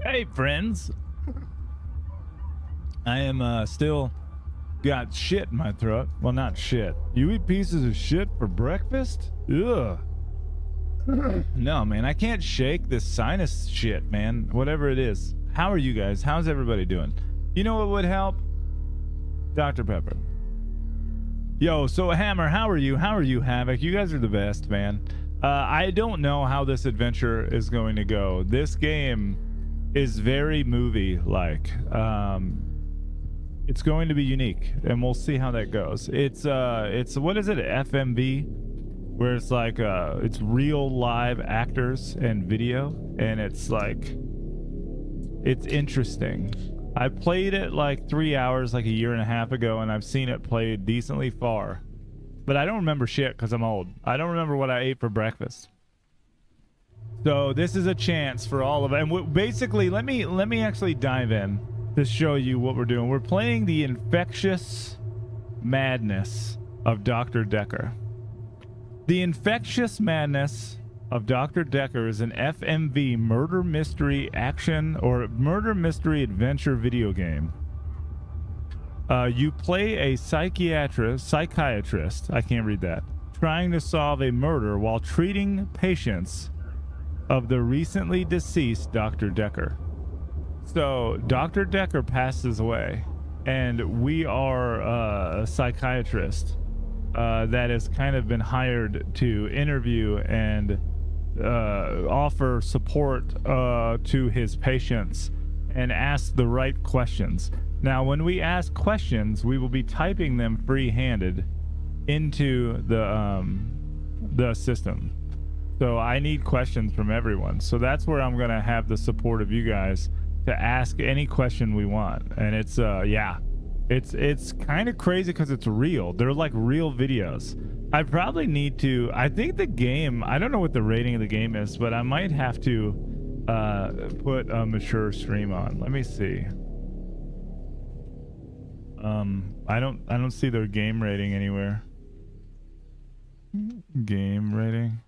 Hey, friends. I am still got shit in my throat. Well, not shit. You eat pieces of shit for breakfast? Ugh. No, man, I can't shake this sinus shit, man. Whatever it is. How are you guys? How's everybody doing? You know what would help? Dr. Pepper. Yo, so Hammer, how are you? How are you, Havoc? You guys are the best, man. I don't know how this adventure is going to go. This game is very movie-like. It's going to be unique, and we'll see how that goes. It's what is it, FMV, where it's like it's real live actors and video, and it's like it's interesting. I played it like 3 hours like a year and a half ago, and I've seen it played decently far, but I don't remember shit because I'm old. I don't remember what I ate for breakfast. So this is a chance for all of it. And basically, let me actually dive in to show you what we're doing. We're playing the infectious madness of Dr. Dekker. The infectious madness of Dr. Dekker is an FMV murder mystery action or murder mystery adventure video game. You play a psychiatrist, I can't read that, trying to solve a murder while treating patients of the recently deceased Dr. Dekker. So Dr. Dekker passes away, and we are a psychiatrist that has kind of been hired to interview and offer support to his patients and ask the right questions. Now, when we ask questions, we will be typing them free-handed into the system. So I need questions from everyone. So that's where I'm going to have the support of you guys to ask any question we want. And it's, yeah, it's kind of crazy because it's real. They're like real videos. I probably need to, I think the game, I don't know what the rating of the game is, but I might have to put a mature stream on. Let me see. I don't see their game rating anywhere. Game rating.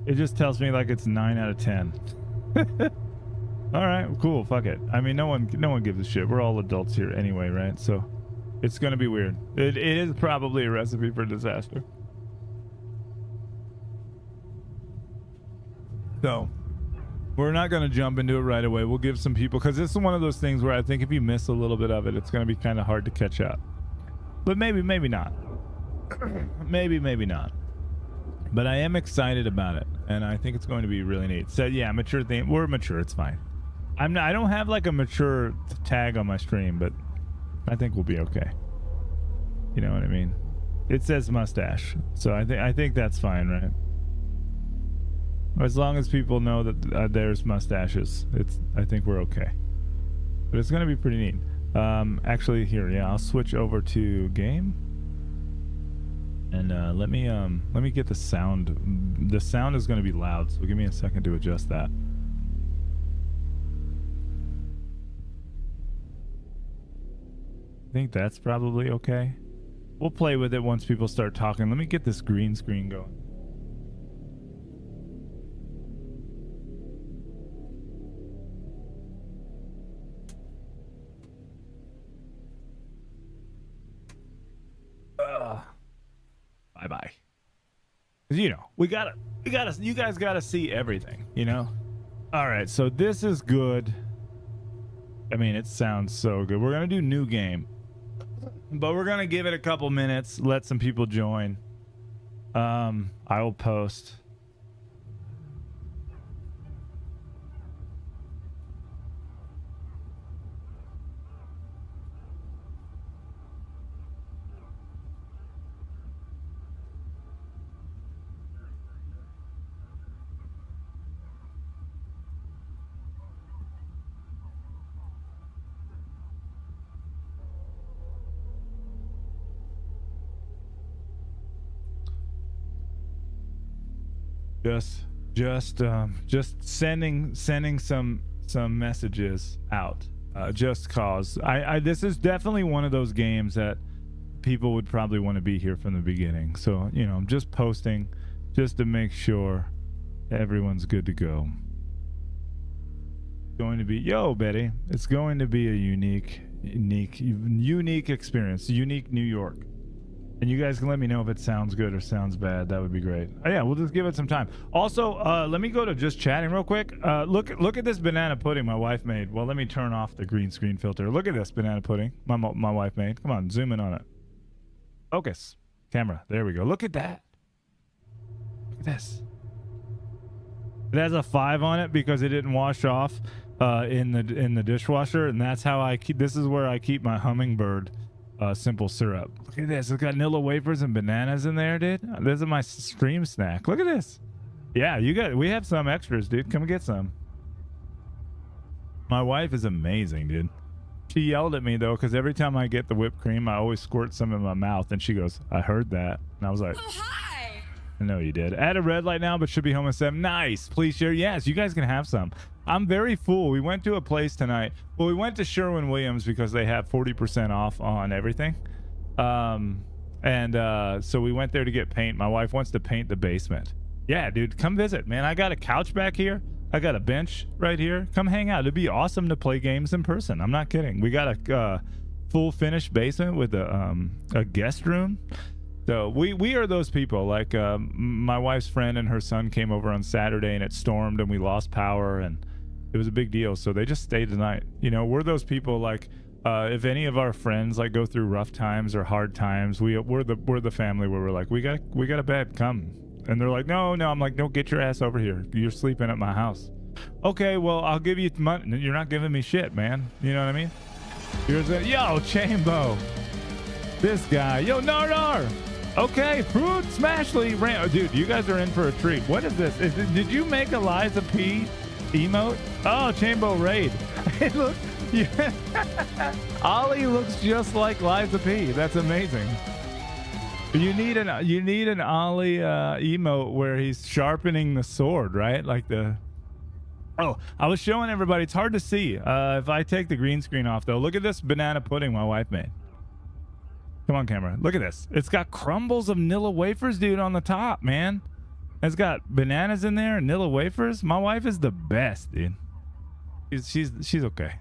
It just tells me like it's 9 out of 10. All right, cool. Fuck it. I mean, no one gives a shit. We're all adults here anyway, right? So it's gonna be weird. It is probably a recipe for disaster. So we're not gonna jump into it right away. We'll give some people, because this is one of those things where I think if you miss a little bit of it, it's gonna be kind of hard to catch up. But maybe not. maybe not. But I am excited about it, and I think it's going to be really neat. So yeah, mature theme. We're mature. It's fine. I don't have like a mature tag on my stream, but I think we'll be okay. You know what I mean? It says mustache, so I think that's fine, right? As long as people know that there's mustaches, I think we're okay. But it's gonna be pretty neat. Actually, here, yeah, I'll switch over to game. And let me get the sound. The sound is going to be loud, so give me a second to adjust that. I think that's probably okay. We'll play with it once people start talking. Let me get this green screen going. You know, you guys gotta see everything, you know? All right, so this is good. I mean, it sounds so good. We're gonna do new game, but we're gonna give it a couple minutes, let some people join. I will post. Just sending some messages out, just cause I this is definitely one of those games that people would probably want to be here from the beginning, so you know, I'm just posting just to make sure everyone's good to go. Going to be, yo Betty, it's going to be a unique experience, unique New York. And you guys can let me know if it sounds good or sounds bad. That would be great. Oh, yeah, we'll just give it some time. Also, let me go to just chatting real quick. Look at this banana pudding my wife made. Well, let me turn off the green screen filter. Look at this banana pudding my wife made. Come on, zoom in on it. Focus. Camera. There we go. Look at that. Look at this. It has a 5 on it because it didn't wash off in the dishwasher, and that's how I keep. This is where I keep my hummingbird. Simple syrup. Look at this. It's got Nilla wafers and bananas in there, dude. This is my stream snack. Look at this. Yeah, we have some extras, dude. Come get some. My wife is amazing, dude. She yelled at me though, because every time I get the whipped cream, I always squirt some in my mouth, and she goes, "I heard that," and I was like, "Oh, hi." I know you did. At a red light now, but should be home at 7. Nice. Please share. Yes, you guys can have some. I'm very full. We went to a place tonight. Well, we went to Sherwin-Williams because they have 40% off on everything. So we went there to get paint. My wife wants to paint the basement. Yeah, dude, come visit, man. I got a couch back here. I got a bench right here. Come hang out. It'd be awesome to play games in person. I'm not kidding. We got a full finished basement with a guest room. So we are those people. Like my wife's friend and her son came over on Saturday, and it stormed and we lost power, and it was a big deal. So they just stayed the night. You know, we're those people. Like if any of our friends like go through rough times or hard times, we're the family where we're like, we got a bed, come. And they're like, no. I'm like, no, get your ass over here. You're sleeping at my house. Okay, well, I'll give you money. You're not giving me shit, man. You know what I mean? Yo, Chambo. This guy. Yo, Nardar. Okay, Fruit Smashly dude, you guys are in for a treat. What is this? Did you make a Liza P emote? Oh, Chambo Raid. Hey, look. Ollie looks just like Liza P. That's amazing. You need an Ollie emote where he's sharpening the sword, right? Like the. Oh, I was showing everybody. It's hard to see if I take the green screen off though. Look at this banana pudding my wife made. Come on, camera. Look at this. It's got crumbles of Nilla wafers, dude, on the top, man. It's got bananas in there and Nilla wafers. My wife is the best, dude. She's okay.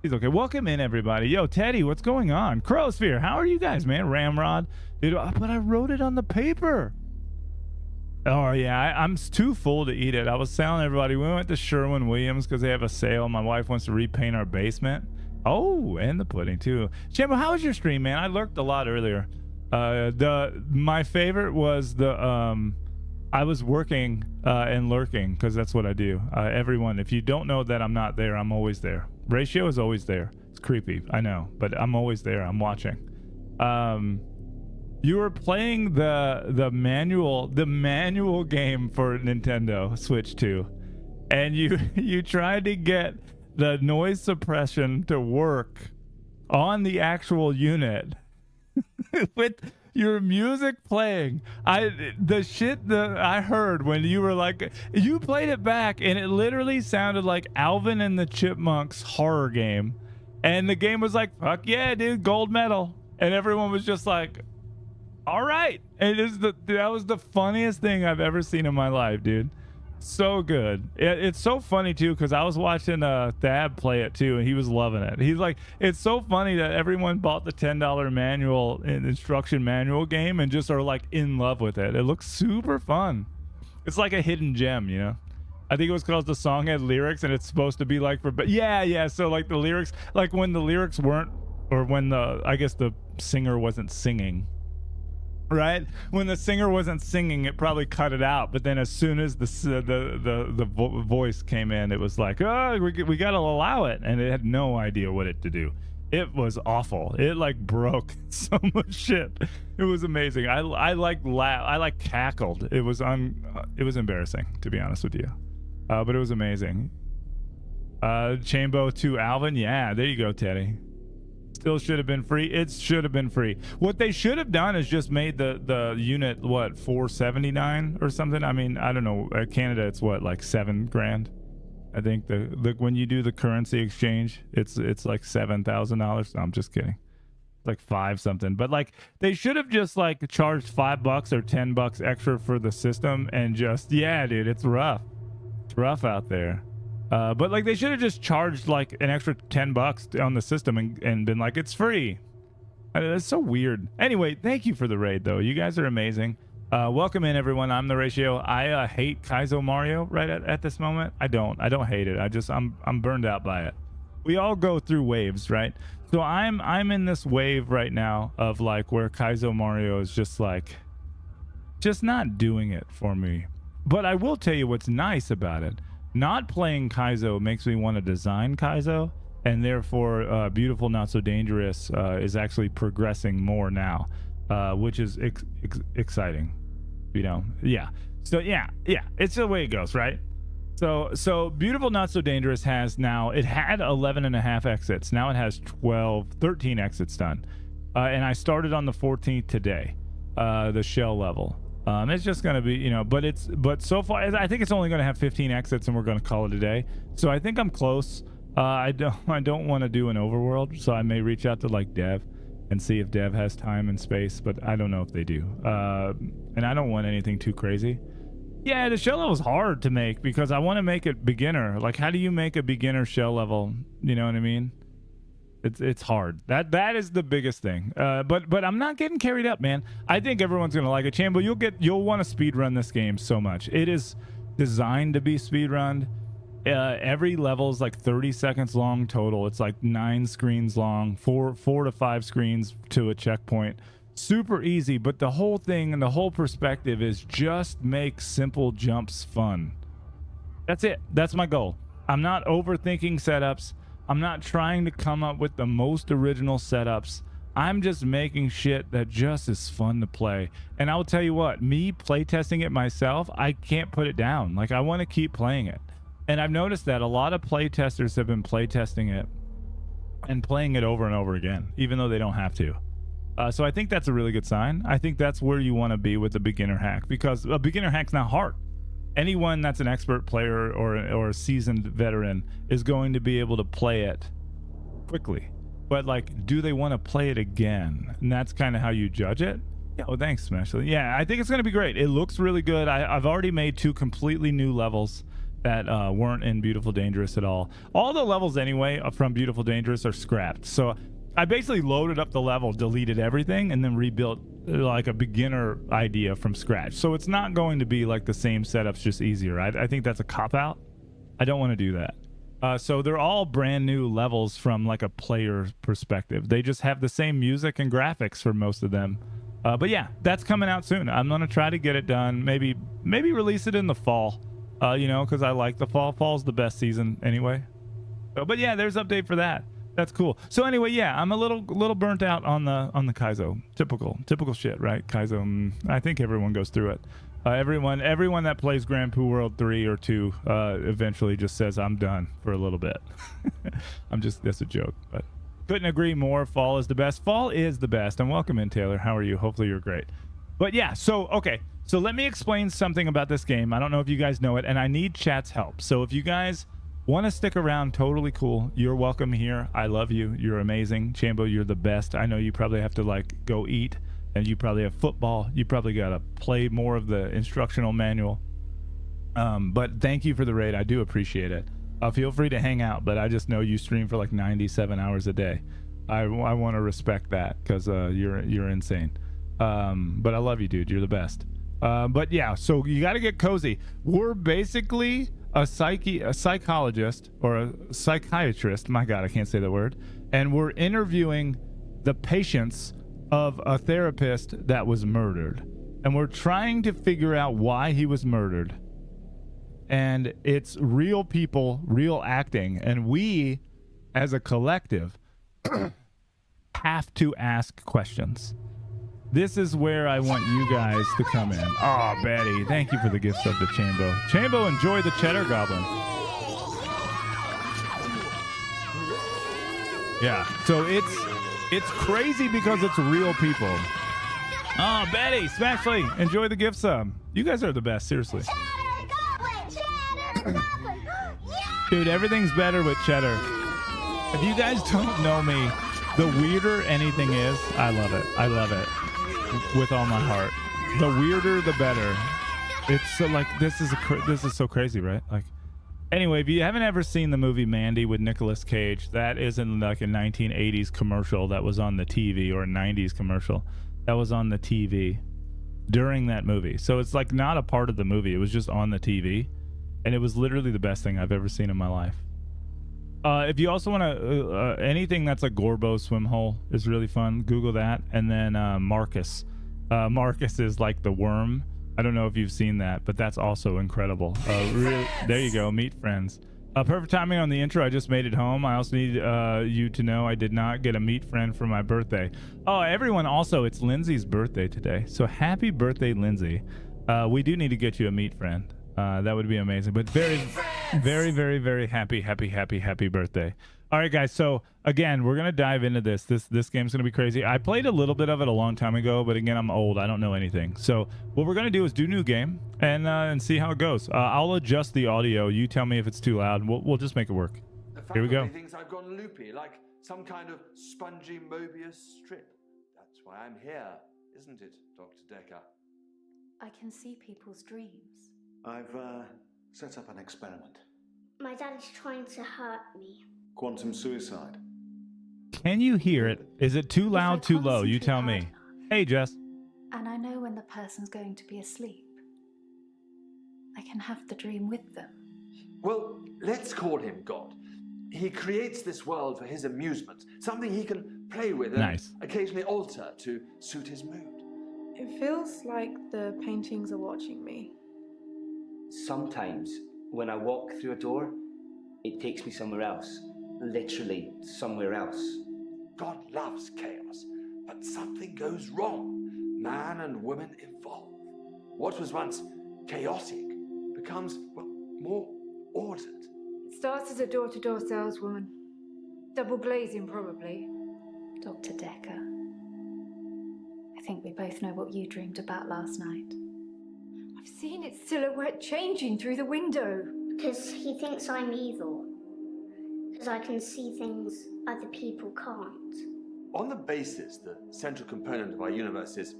She's okay. Welcome in, everybody. Yo, Teddy, what's going on? Crowsphere, how are you guys, man? Ramrod, dude. But I wrote it on the paper. Oh yeah, I'm too full to eat it. I was telling everybody we went to Sherwin-Williams because they have a sale. My wife wants to repaint our basement. Oh, and the pudding too. Chambo, how was your stream, man? I lurked a lot earlier. My favorite was I was working and lurking because that's what I do. Everyone, if you don't know that I'm not there, I'm always there. Ratio is always there. It's creepy, I know, but I'm always there. I'm watching. You were playing the manual game for Nintendo Switch 2, and you tried to get the noise suppression to work on the actual unit with your music playing. The shit that I heard when you were like, you played it back and it literally sounded like Alvin and the Chipmunks horror game, and the game was like, fuck yeah, dude, gold medal, and everyone was just like, all right. And that was the funniest thing I've ever seen in my life, dude. So good. It's so funny too, because I was watching Thab play it too, and he was loving it. He's like, it's so funny that everyone bought the $10 manual and instruction manual game and just are like in love with it. It looks super fun. It's like a hidden gem, you know. I think it was because the song had lyrics and it's supposed to be like for, but yeah. So like the lyrics, like when the lyrics weren't, or when the, I guess the singer wasn't singing. Right, when the singer wasn't singing, it probably cut it out. But then as soon as the voice came in, it was like, oh, we gotta allow it, and it had no idea what it to do. It was awful. It like broke so much shit. It was amazing. I like cackled. It was embarrassing, to be honest with you, but it was amazing. Chambo to Alvin, yeah, there you go, Teddy. Still should have been free. It should have been free. What they should have done is just made the unit what, $479 or something. I mean, I don't know. Canada, it's what, like $7,000. I think the when you do the currency exchange, it's like $7,000. No, I'm just kidding. It's like 5 something. But like they should have just like charged $5 or $10 extra for the system and just, yeah, dude, it's rough. It's rough out there. But like they should have just charged like an extra $10 on the system and been like, it's free. That's so weird. Anyway, thank you for the raid though. You guys are amazing. Welcome in everyone. I'm the Ratio. I hate Kaizo Mario right at this moment. I don't hate it. I'm burned out by it. We all go through waves, right? So I'm in this wave right now of like where Kaizo Mario is just not doing it for me. But I will tell you what's nice about it. Not playing Kaizo makes me want to design Kaizo, and therefore Beautiful Not So Dangerous is actually progressing more now, which is exciting, you know. Yeah, so yeah, it's the way it goes, right? So Beautiful Not So Dangerous has now, it had 11.5 exits, now it has 13 exits done, and I started on the 14th today, the shell level. It's just going to be, you know, but so far I think it's only going to have 15 exits and we're going to call it a day. So I think I'm close. I don't want to do an overworld, so I may reach out to like Dev and see if Dev has time and space, but I don't know if they do. And I don't want anything too crazy. Yeah, the shell level is hard to make because I want to make it beginner. Like, how do you make a beginner shell level? You know what I mean? It's hard. That is the biggest thing. But I'm not getting carried up, man. I think everyone's gonna like it. Chambo, you'll want to speed run this game so much. It is designed to be speed run. Every level is like 30 seconds long total. It's like 9 screens long, 4 to 5 screens to a checkpoint. Super easy, but the whole thing and the whole perspective is just make simple jumps fun. That's it. That's my goal. I'm not overthinking setups. I'm not trying to come up with the most original setups. I'm just making shit that just is fun to play. And I'll tell you what, me playtesting it myself, I can't put it down. Like, I want to keep playing it. And I've noticed that a lot of playtesters have been playtesting it and playing it over and over again, even though they don't have to. So I think that's a really good sign. I think that's where you want to be with a beginner hack, because a beginner hack's not hard. Anyone that's an expert player or a seasoned veteran is going to be able to play it quickly. But like, do they want to play it again? And that's kind of how you judge it. Yeah, well, thanks, Smashley. Yeah, I think it's going to be great. It looks really good. I've already made 2 completely new levels that weren't in Beautiful Dangerous at all. All the levels anyway from Beautiful Dangerous are scrapped. So I basically loaded up the level, deleted everything, and then rebuilt like a beginner idea from scratch. So it's not going to be like the same setups, just easier. I think that's a cop-out. I don't want to do that. So they're all brand new levels from like a player perspective. They just have the same music and graphics for most of them. But yeah, that's coming out soon. I'm going to try to get it done. Maybe release it in the fall, you know, because I like the fall. Fall's the best season anyway. So, but yeah, there's update for that. That's cool. So anyway, yeah, I'm a little burnt out on the Kaizo. Typical shit, right? Kaizo. I think everyone goes through it. Everyone that plays Grand Poo World 3 or 2 eventually just says, I'm done for a little bit. That's a joke, but couldn't agree more. Fall is the best. Fall is the best. And welcome in, Taylor. How are you? Hopefully you're great. But yeah, so okay. So let me explain something about this game. I don't know if you guys know it, and I need chat's help. So if you guys want to stick around, totally cool. You're welcome here. I love you. You're amazing. Chambo, you're the best. I know you probably have to like go eat, and you probably have football. You probably got to play more of the instructional manual. But thank you for the raid. I do appreciate it. Feel free to hang out, but I just know you stream for like 97 hours a day. I want to respect that because you're insane. But I love you, dude. You're the best. But yeah, so you got to get cozy. We're basically a psychologist or a psychiatrist. My God, I can't say the word. And we're interviewing the patients of a therapist that was murdered. And we're trying to figure out why he was murdered. And it's real people, real acting. And we, as a collective, have to ask questions. This is where I want you guys to come in. Oh, Betty, thank you for the gifts of the Chambo. Chambo, enjoy the cheddar goblin. Yeah, so it's crazy because it's real people. Oh, Betty, Smashly, enjoy the gift sub. You guys are the best, seriously. Dude, everything's better with cheddar. If you guys don't know me, the weirder anything is, I love it. I love it with all my heart. The weirder, the better. It's so like this is so crazy, right? Like, anyway, if you haven't ever seen the movie Mandy with Nicolas Cage, that is in like a 1980s commercial that was on the TV, or a 90s commercial that was on the TV during that movie. So it's like not a part of the movie. It was just on the TV. And it was literally the best thing I've ever seen in my life. If you also want to, anything that's a Gorbo swim hole is really fun. Google that. And then Marcus. Marcus is like the worm. I don't know if you've seen that, but that's also incredible. There you go. Meet friends. Perfect timing on the intro. I just made it home. I also need you to know I did not get a meet friend for my birthday. Oh, everyone, also, it's Lindsay's birthday today. So happy birthday, Lindsay. We do need to get you a meet friend. That would be amazing. But very, very, very, very happy birthday. All right, guys. So again, we're gonna dive into this. This game's gonna be crazy. I played a little bit of it a long time ago, but again, I'm old. I don't know anything. So what we're gonna do is do new game and see how it goes. I'll adjust the audio. You tell me if it's too loud. We'll just make it work. Here we go. Thinks I've gone loopy, like some kind of spongy Mobius strip. That's why I'm here, isn't it, Dr. Dekker? I can see people's dreams. I've set up an experiment. My dad is trying to hurt me. Quantum suicide. Can you hear it? Is it too loud, too low? You tell me. Hey, Jess. And I know when the person's going to be asleep. I can have the dream with them. Well, let's call him God. He creates this world for his amusement, something he can play with and occasionally alter to suit his mood. It feels like the paintings are watching me. Sometimes, when I walk through a door, it takes me somewhere else. Literally, somewhere else. God loves chaos, but something goes wrong. Man and woman evolve. What was once chaotic becomes, well, more ordered. It starts as a door-to-door saleswoman. Double glazing, probably. Dr. Dekker, I think we both know what you dreamed about last night. I've seen its silhouette changing through the window. Because he thinks I'm evil. Because I can see things other people can't. On the basis the central component of our universe is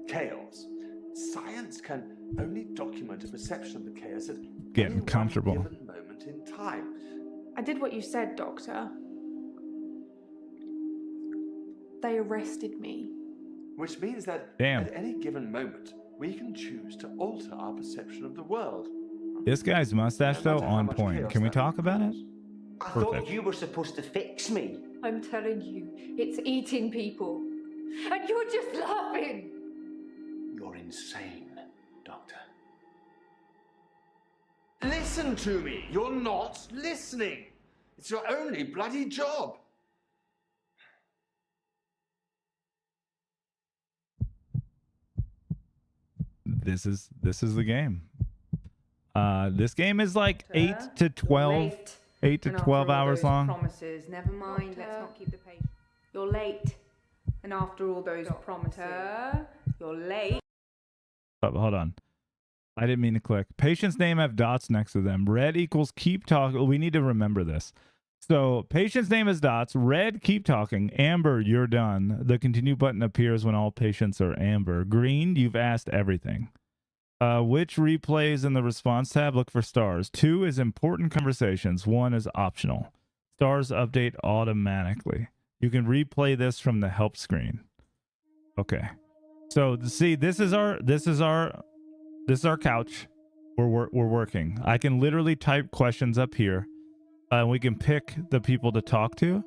chaos, science can only document a perception of the chaos at getting comfortable. One given moment in time. I did what you said, Doctor. They arrested me. Which means that at any given moment, we can choose to alter our perception of the world. This guy's mustache, though, on point. Can we talk about it? I thought you were supposed to fix me. I'm telling you, it's eating people. And you're just laughing. You're insane, Doctor. Listen to me. You're not listening. It's your only bloody job. This is the game. This game is like 8 to 12 hours long. Promises. Never mind. Let's not keep the pace. You're late. And after all those promises, you're late. Oh, hold on. I didn't mean to click. Patient's name have dots next to them. Red equals keep talking. We need to remember this. So patient's name is dots. Red, keep talking. Amber, you're done. The continue button appears when all patients are amber. Green, you've asked everything. Which replays in the response tab? Look for stars. 2 is important conversations. 1 is optional. Stars update automatically. You can replay this from the help screen. Okay. So see, this is our couch. We're working. I can literally type questions up here. We can pick the people to talk to.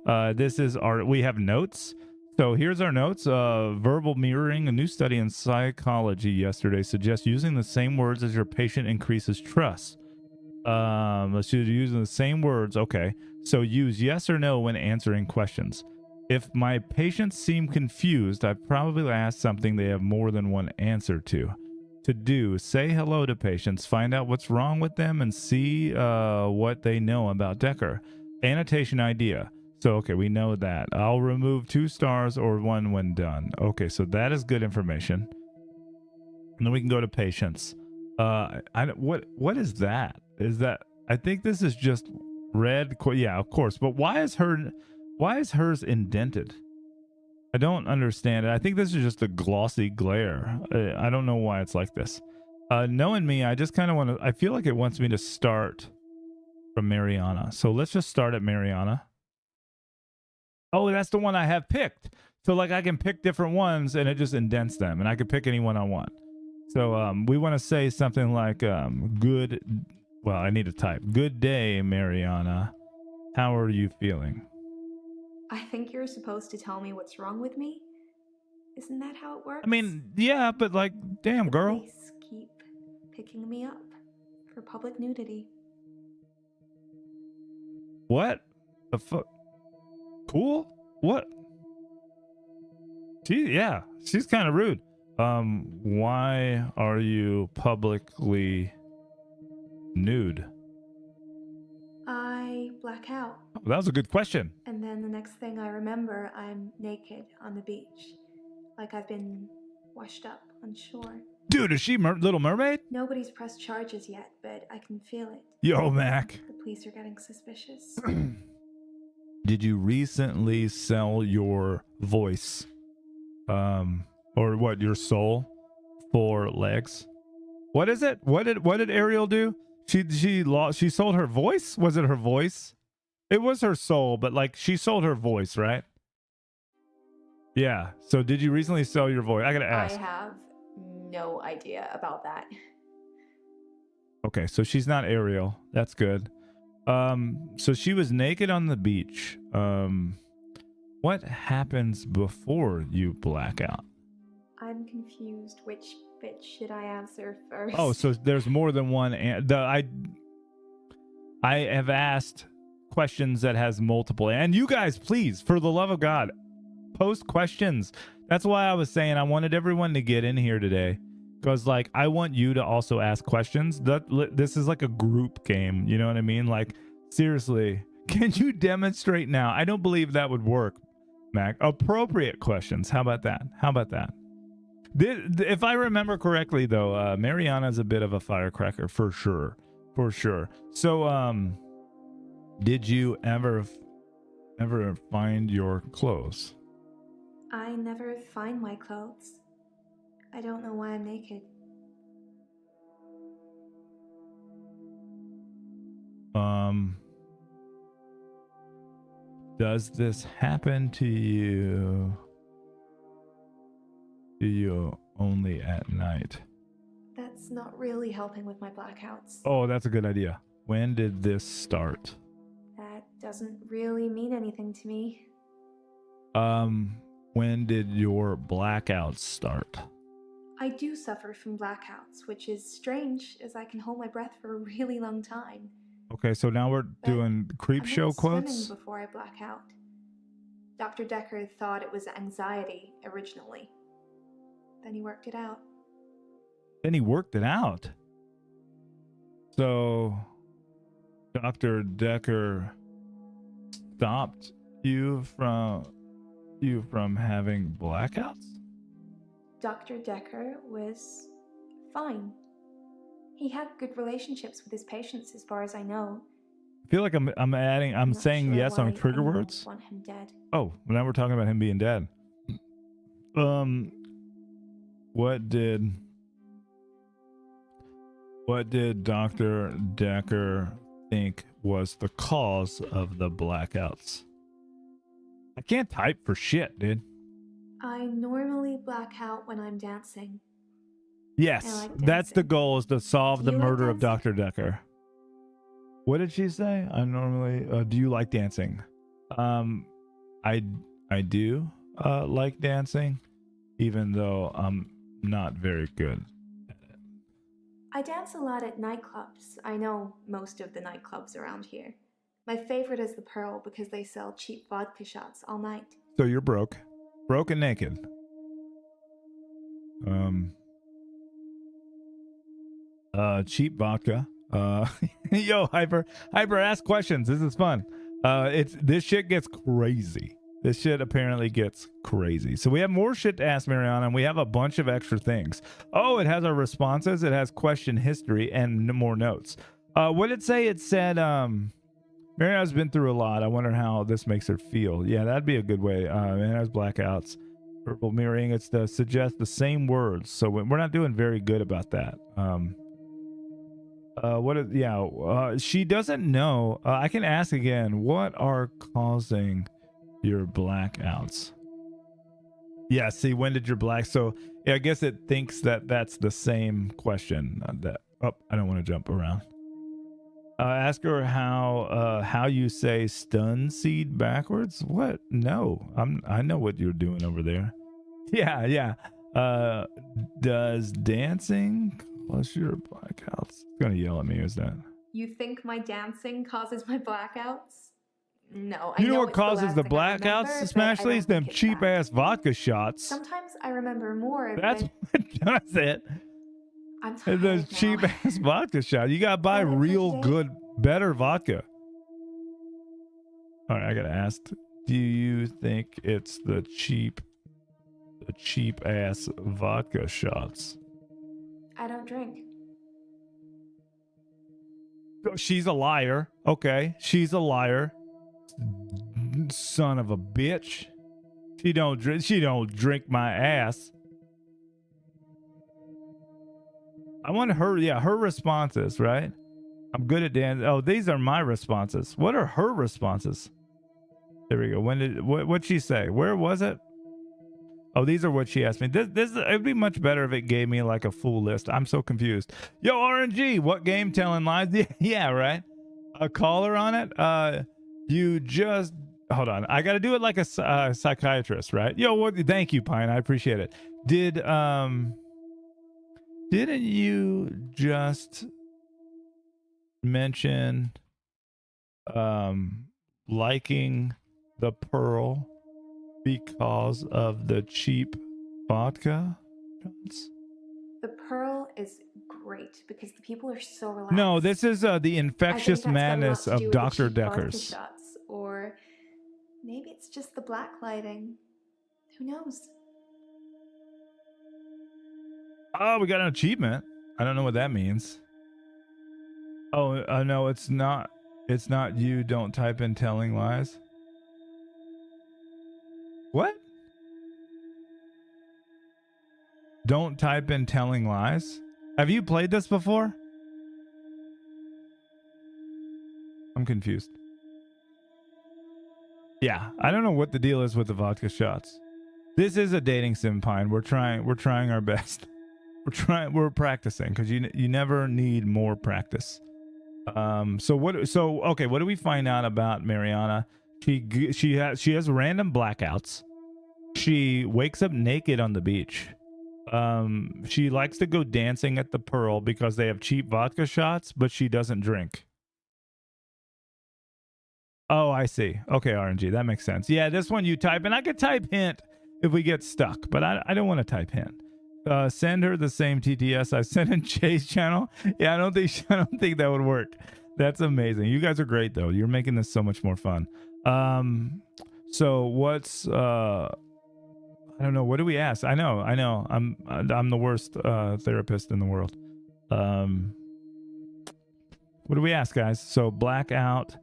We have notes. So here's our notes. Verbal mirroring. A new study in psychology yesterday suggests using the same words as your patient increases trust. Let's use using the same words. Okay. So use yes or no when answering questions. If my patients seem confused, I probably ask something they have more than one answer to. To do, say hello to patients, find out what's wrong with them, and see what they know about Dekker. Annotation idea. So, okay, we know that. I'll remove 2 stars or 1 when done. Okay, so that is good information. And then we can go to patients. What is that? Is that? I think this is just red. Yeah, of course. But why is hers indented? I don't understand it. I think this is just a glossy glare. I don't know why it's like this. Knowing me, I just kind of want to. I feel like it wants me to start from Mariana. So let's just start at Mariana. Oh, that's the one I have picked. So like I can pick different ones and it just indents them, and I can pick any one I want. So we want to say something like good. Well, I need to type. Good day, Mariana. How are you feeling? I think you're supposed to tell me what's wrong with me. Isn't that how it works? I mean, yeah, but like, damn, girl. Police keep picking me up for public nudity. What the fuck? Cool? What? She's kind of rude. Why are you publicly nude? I black out. Oh, that was a good question. And then the next thing I remember, I'm naked on the beach. Like I've been washed up on shore. Dude, is she Little Mermaid? Nobody's pressed charges yet, but I can feel it. Yo, Mac. The police are getting suspicious. Did you recently sell your voice? Or what, your soul for legs? What is it? What did Ariel do? She sold her voice? Was it her voice? It was her soul, but like she sold her voice, right? Yeah. So did you recently sell your voice? I gotta ask. I have no idea about that. Okay, so she's not Ariel. That's good. So she was naked on the beach. What happens before you black out? I'm confused. Which bit should I answer first? Oh, so there's more than one. I have asked questions that has multiple. And you guys, please, for the love of God, post questions. That's why I was saying I wanted everyone to get in here today, because like I want you to also ask questions. This is like a group game. You know what I mean? Like seriously, can you demonstrate now? I don't believe that would work, Mac. Appropriate questions. How about that? How about that? If I remember correctly, though, Mariana's a bit of a firecracker for sure. For sure. So, did you ever find your clothes? I never find my clothes. I don't know why I'm naked. Does this happen to you? Do you only at night? That's not really helping with my blackouts. Oh, that's a good idea. When did this start? That doesn't really mean anything to me. When did your blackouts start? I do suffer from blackouts, which is strange as I can hold my breath for a really long time. Okay, so now we're doing creep show quotes. Swimming before I black out. Dr. Dekker thought it was anxiety originally. Then he worked it out. So, Dr. Dekker stopped you from having blackouts? Dr. Dekker was fine. He had good relationships with his patients, as far as I know. I feel like I'm saying yes on trigger words. Want him dead. Oh, now we're talking about him being dead. What did What did Dr. Decker think was the cause of the blackouts? I can't type for shit, dude. I normally black out when I'm dancing. Yes, like that's the dancing. goal, is to solve Do the you like murder of dancing? Dr. Decker. What did she say? I normally do you like dancing? I do like dancing, even though I'm not very good. I dance a lot at nightclubs. I know most of the nightclubs around here. My favorite is the Pearl because they sell cheap vodka shots all night. So you're broke and naked. Cheap vodka. Yo, hyper, ask questions. This is fun. This shit gets crazy. This shit apparently gets crazy. So we have more shit to ask Mariana, and we have a bunch of extra things. Oh, it has our responses. It has question history and more notes. What did it say? It said, Mariana's been through a lot. I wonder how this makes her feel. Yeah, that'd be a good way. It has blackouts. Purple mirroring. It's to suggest the same words. So we're not doing very good about that. She doesn't know. I can ask again. What are causing your blackouts? Yeah, see, when did your black? So yeah, I guess it thinks that that's the same question. I don't want to jump around. Ask her how you say stun seed backwards. What? No, I know what you're doing over there. Yeah. Does dancing cause your blackouts? It's gonna yell at me, is that? You think my dancing causes my blackouts? No, You I know what it's the causes last the thing I remember, blackouts, but Smash I don't Leads? Them think it's cheap that. ass vodka shots. Sometimes I remember more. That's but what does it. I'm tired Those now. cheap ass vodka shots. You gotta buy Well, that's real today. good, better vodka. All right, I gotta ask. Do you think it's the cheap ass vodka shots? I don't drink. She's a liar. Okay, she's a liar. Son of a bitch. She don't drink my ass. I want her responses, right? I'm good at dancing. Oh, these are my responses. What are her responses? There we go. What'd she say? Where was it? Oh, these are what she asked me. This it'd be much better if it gave me like a full list. I'm so confused. Yo, RNG, what game telling lies? Yeah, right. A caller on it. You just hold on. I got to do it like a psychiatrist, right? Yo, thank you, Pine. I appreciate it. Didn't you just mention liking the Pearl because of the cheap vodka shots? The Pearl is great because the people are so relaxed. No, this is the I think infectious that's got a lot madness to do of with the Dr. cheap vodka Dekkers. shots, or maybe it's just the black lighting. Who knows? Oh, we got an achievement. I don't know what that means. Oh, no, it's not. It's not you. Don't type in telling lies. What? Don't type in telling lies? Have you played this before? I'm confused. Yeah, I don't know what the deal is with the vodka shots. This is a dating sim, Pine. We're trying our best. We're practicing because you never need more practice. Okay, what do we find out about Mariana? She has random blackouts. She wakes up naked on the beach. She likes to go dancing at the Pearl because they have cheap vodka shots, but she doesn't drink. Oh, I see. Okay, RNG, that makes sense. Yeah, this one you type, and I could type hint if we get stuck, but I don't want to type hint. Send her the same TTS I sent in Jay's channel. Yeah, I don't think that would work. That's amazing. You guys are great though. You're making this so much more fun. So what's I don't know. What do we ask? I know. I'm the worst therapist in the world. What do we ask, guys? So blackout,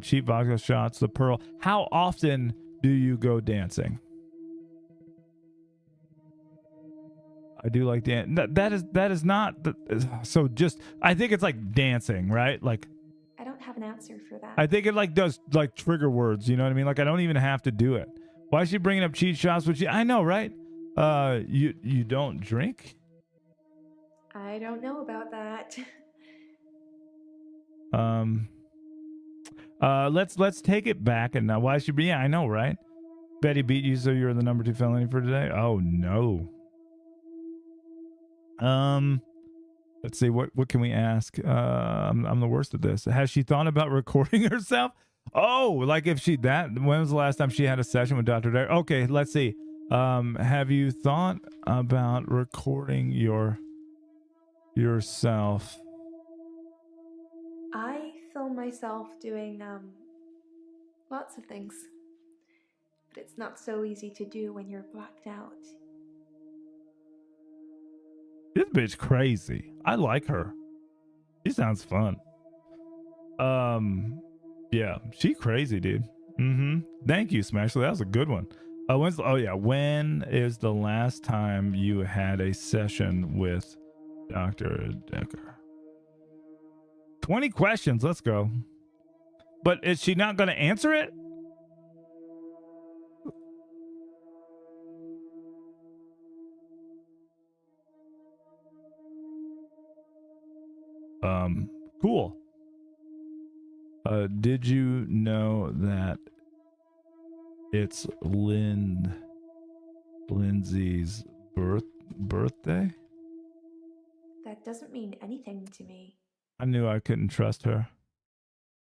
cheap vodka shots, the Pearl. How often do you go dancing? I do like dance. That is not so. Just I think it's like dancing, right? Like I don't have an answer for that. I think it like does like trigger words. You know what I mean? Like I don't even have to do it. Why is she bringing up cheat shots? Which I know, right? You don't drink. I don't know about that. Let's take it back and now why should be? Yeah, I know, right? Betty beat you, so you're the number 2 felony for today. Oh no. Let's see what can we ask? I'm the worst at this. Has she thought about recording herself? Oh, like if she when was the last time she had a session with Dr. Dekker? Okay, let's see. Have you thought about recording yourself? I film myself doing lots of things. But it's not so easy to do when you're blacked out. This bitch crazy. I like her. She sounds fun. Yeah, she crazy, dude. Thank you, Smashley. That was a good one. When is the last time you had a session with Dr. Dekker? 20 questions. Let's go. But is she not going to answer it? Cool. Did you know that it's Lindsay's birthday? That doesn't mean anything to me. I knew I couldn't trust her.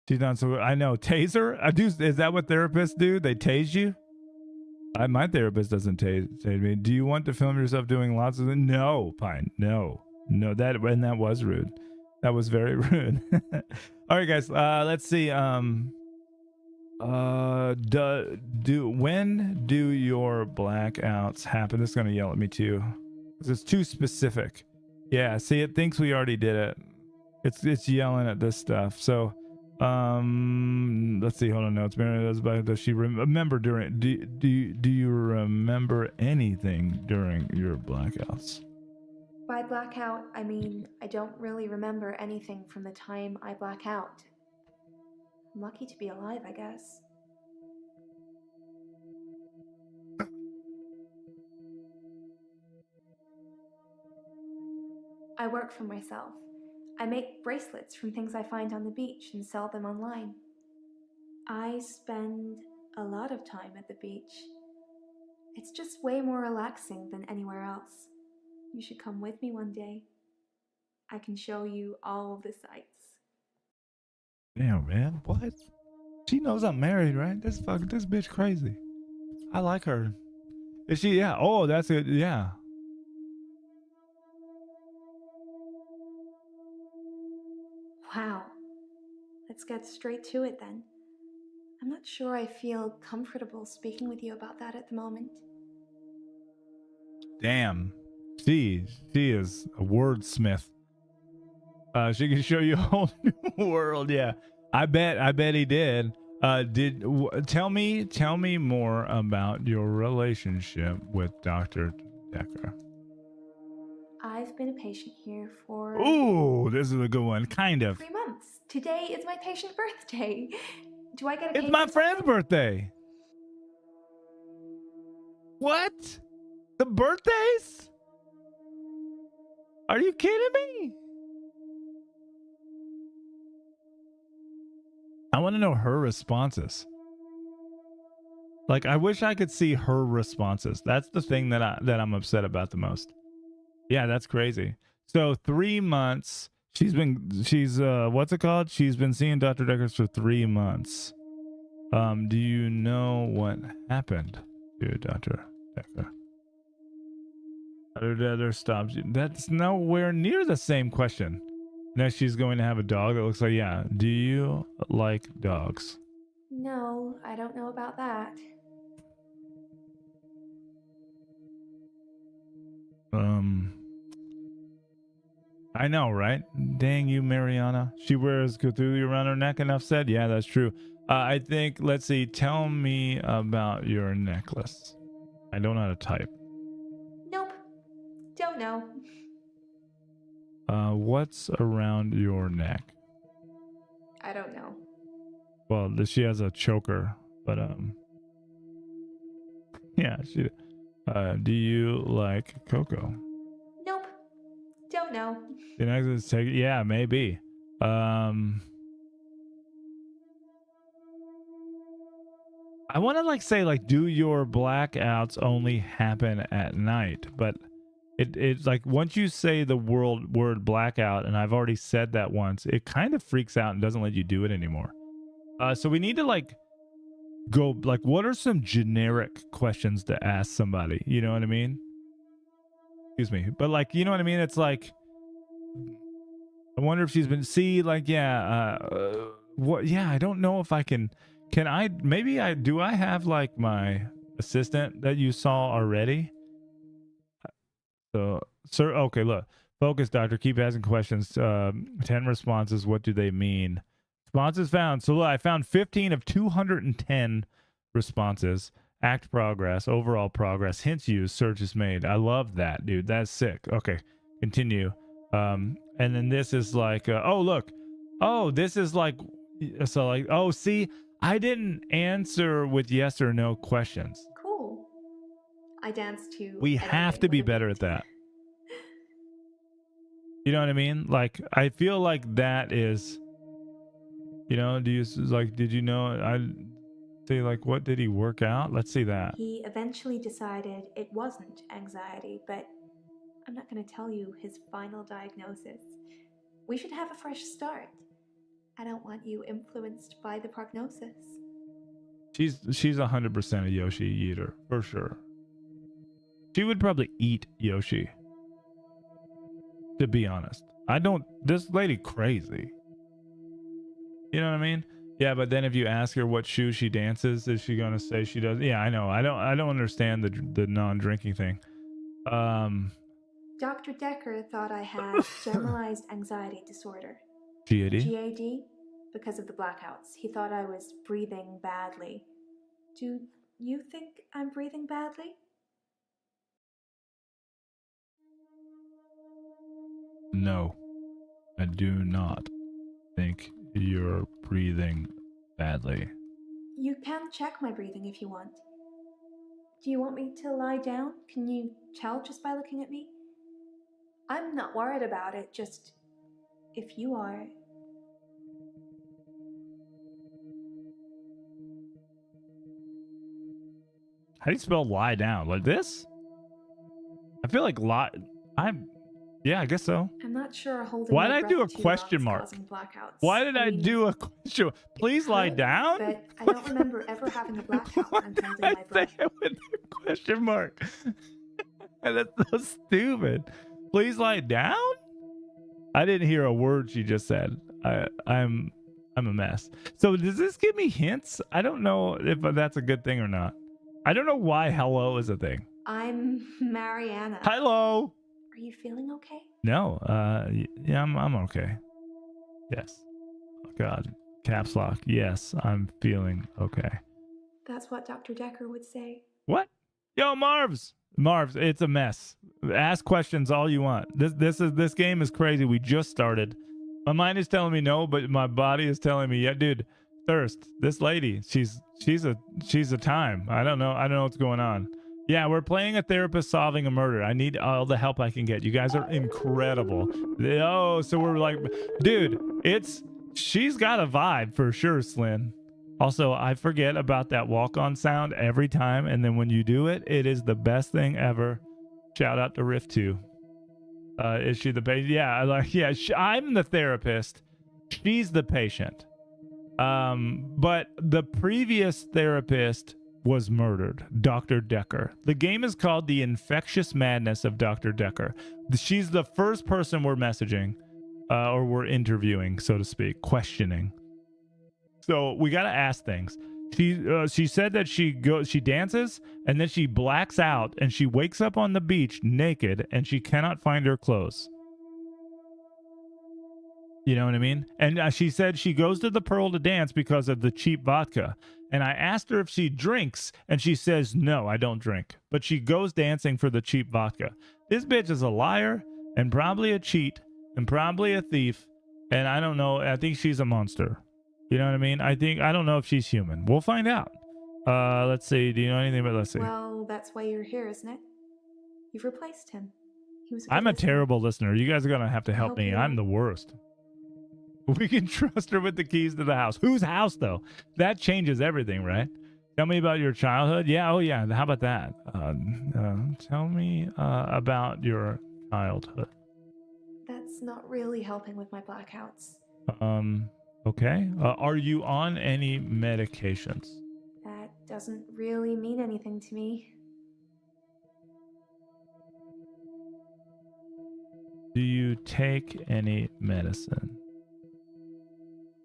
She's not so. I know. Taser? Is that what therapists do? They tase you? My therapist doesn't tase me. Do you want to film yourself doing lots of things? No, Pine. No. That was rude. That was very rude. All right, guys. Let's see. When do your blackouts happen? This is gonna yell at me too. It's too specific. Yeah. See, it thinks we already did it. It's yelling at this stuff. So, let's see. Hold on. No, it's Mary. Does she remember during? Do you remember anything during your blackouts? By blackout, I mean I don't really remember anything from the time I black out. I'm lucky to be alive, I guess. I work for myself. I make bracelets from things I find on the beach and sell them online. I spend a lot of time at the beach. It's just way more relaxing than anywhere else. You should come with me one day. I can show you all of the sights. Damn, man. What? She knows I'm married, right? This bitch crazy. I like her. Is she? Yeah. Oh, that's it. Yeah. Wow. Let's get straight to it then. I'm not sure I feel comfortable speaking with you about that at the moment. Damn. She is a wordsmith. She can show you a whole new world. Yeah, I bet he did. Tell me more about your relationship with Dr. Dekker. I've been a patient here for... Ooh, this is a good one. Kind of. 3 months. Today is my patient birthday. Do I get a cake? It's my friend's birthday. What? The birthdays? Are you kidding me? I want to know her responses. Like, I wish I could see her responses. That's the thing that I'm upset about the most. Yeah, that's crazy. So 3 months. She's what's it called? She's been seeing Dr. Dekkers for 3 months. Do you know what happened to Dr. Dekker? Dr. Dekker stops you. That's nowhere near the same question. Now she's going to have a dog. It looks like, yeah. Do you like dogs? No, I don't know about that. I know, right? Dang you, Mariana. She wears Cthulhu around her neck, enough said? Yeah, that's true. I think, let's see, tell me about your necklace. I don't know how to type. Nope. Don't Don't know. What's around your neck? I don't know. Well, she has a choker, but yeah, she. Do you like cocoa? Nope. Don't know. The next is take. Yeah, maybe. I want to like say like, do your blackouts only happen at night? But it's like once you say the word blackout, and I've already said that once, it kind of freaks out and doesn't let you do it anymore. So we need to like go like, what are some generic questions to ask somebody? You know what I mean? Excuse me, but like, you know what I mean? It's like, I wonder if she's been like, yeah, what? Yeah, I don't know if I can I maybe do I have like my assistant that you saw already? So, sir, okay, look, focus, doctor, keep asking questions. 10 responses. What do they mean? Responses found. So look, I found 15 of 210 responses. Act progress, overall progress, hints used, searches made. I love that, dude. That's sick. Okay, continue. And then this is like, oh, look. Oh, this is like, so like, oh, see, I didn't answer with yes or no questions. Cool. I dance to. We have to be better at that. You know what I mean? Like, I feel like that is, you know, do you like, did you know, I say like, what did he work out? Let's see that. He eventually decided it wasn't anxiety, but I'm not going to tell you his final diagnosis. We should have a fresh start. I don't want you influenced by the prognosis. She's 100% a Yoshi eater, for sure. She would probably eat Yoshi. To be honest. This lady crazy. You know what I mean? Yeah, but then if you ask her what shoe she dances, is she going to say she does? Yeah, I know. I don't understand the non-drinking thing. Dr. Dekker thought I had generalized anxiety disorder. GAD? GAD? Because of the blackouts. He thought I was breathing badly. Do you think I'm breathing badly? No, I do not think you're breathing badly. You can check my breathing if you want. Do you want me to lie down? Can you tell just by looking at me? I'm not worried about it, just if you are. How do you spell lie down? Like this? I feel like yeah, I guess so. I'm not sure holding Why my did I do a breath too question long mark? is causing blackouts. Why did I mean, do a question? Please lie down? But I don't remember ever having a blackout when I'm holding I my breath. say it with a question mark. That's so stupid. Please lie down? I didn't hear a word she just said. I'm a mess. So does this give me hints? I don't know if that's a good thing or not. I don't know why hello is a thing. I'm Mariana. Hello. Are you feeling okay? No. Yeah, I'm okay. Yes. Oh God. Caps lock. Yes, I'm feeling okay. That's what Dr. Dekker would say. What? Yo, Marvs, it's a mess. Ask questions all you want. This game is crazy. We just started. My mind is telling me no, but my body is telling me yeah, dude. Thirst. This lady, she's a time. I don't know what's going on. Yeah, we're playing a therapist solving a murder. I need all the help I can get. You guys are incredible. Oh, so we're like, dude, she's got a vibe for sure, Slyn. Also, I forget about that walk-on sound every time, and then when you do it, it is the best thing ever. Shout out to Riff 2. Is she the patient? Yeah, I'm the therapist. She's the patient. But the previous therapist was murdered, Dr. Dekker. The game is called The Infectious Madness of Dr. Dekker. She's the first person we're messaging, or we're interviewing, so to speak, questioning. So we got to ask things. She said that she dances and then she blacks out and she wakes up on the beach naked and she cannot find her clothes. You know what I mean? And she said she goes to the Pearl to dance because of the cheap vodka. And I asked her if she drinks, and she says, no, I don't drink. But she goes dancing for the cheap vodka. This bitch is a liar and probably a cheat and probably a thief. And I don't know. I think she's a monster. You know what I mean? I don't know if she's human. We'll find out. Let's see. Do you know anything about, let's see. Well, that's why you're here, isn't it? You've replaced him. He was I'm a listener. terrible listener. You guys are going to have to help me. I'm the worst. We can trust her with the keys to the house. Whose house, though? That changes everything, right? Tell me about your childhood. Yeah, oh yeah. How about that? Tell me about your childhood. That's not really helping with my blackouts. Okay. Are you on any medications? That doesn't really mean anything to me. Do you take any medicine?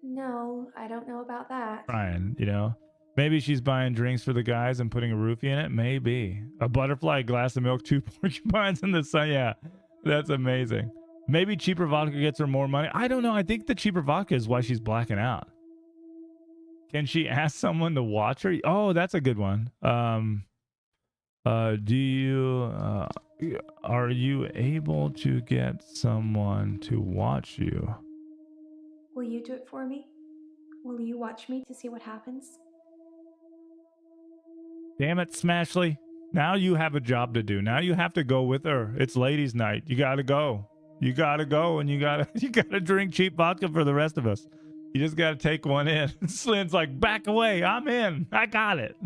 No, I don't know about that. Brian, you know, maybe she's buying drinks for the guys and putting a roofie in it. Maybe a butterfly, a glass of milk, 2 porcupines in the sun. Yeah, that's amazing. Maybe cheaper vodka gets her more money. I don't know. I think the cheaper vodka is why she's blacking out. Can she ask someone to watch her? Oh, that's a good one. Do you are you able to get someone to watch you? Will you do it for me? Will you watch me to see what happens? Damn it, Smashley. Now you have a job to do. Now you have to go with her. It's ladies' night. You gotta go. You gotta go, and you gotta drink cheap vodka for the rest of us. You just gotta take one in. Slynn's like, back away. I'm in. I got it.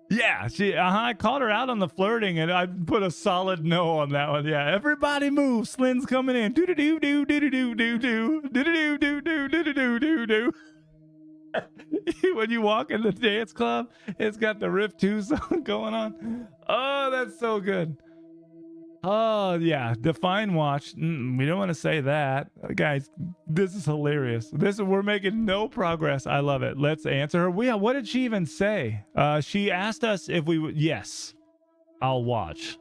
Yeah, I called her out on the flirting, and I put a solid no on that one. Yeah, everybody move. Slynn's coming in. Do do do do do do do do do do do do do do do do. When you walk in the dance club, it's got the Riff 2 song going on. Oh, that's so good. Oh, yeah. Define watch. We don't want to say that. Guys, this is hilarious. We're making no progress. I love it. Let's answer her. What did she even say? She asked us if we would. Yes, I'll watch.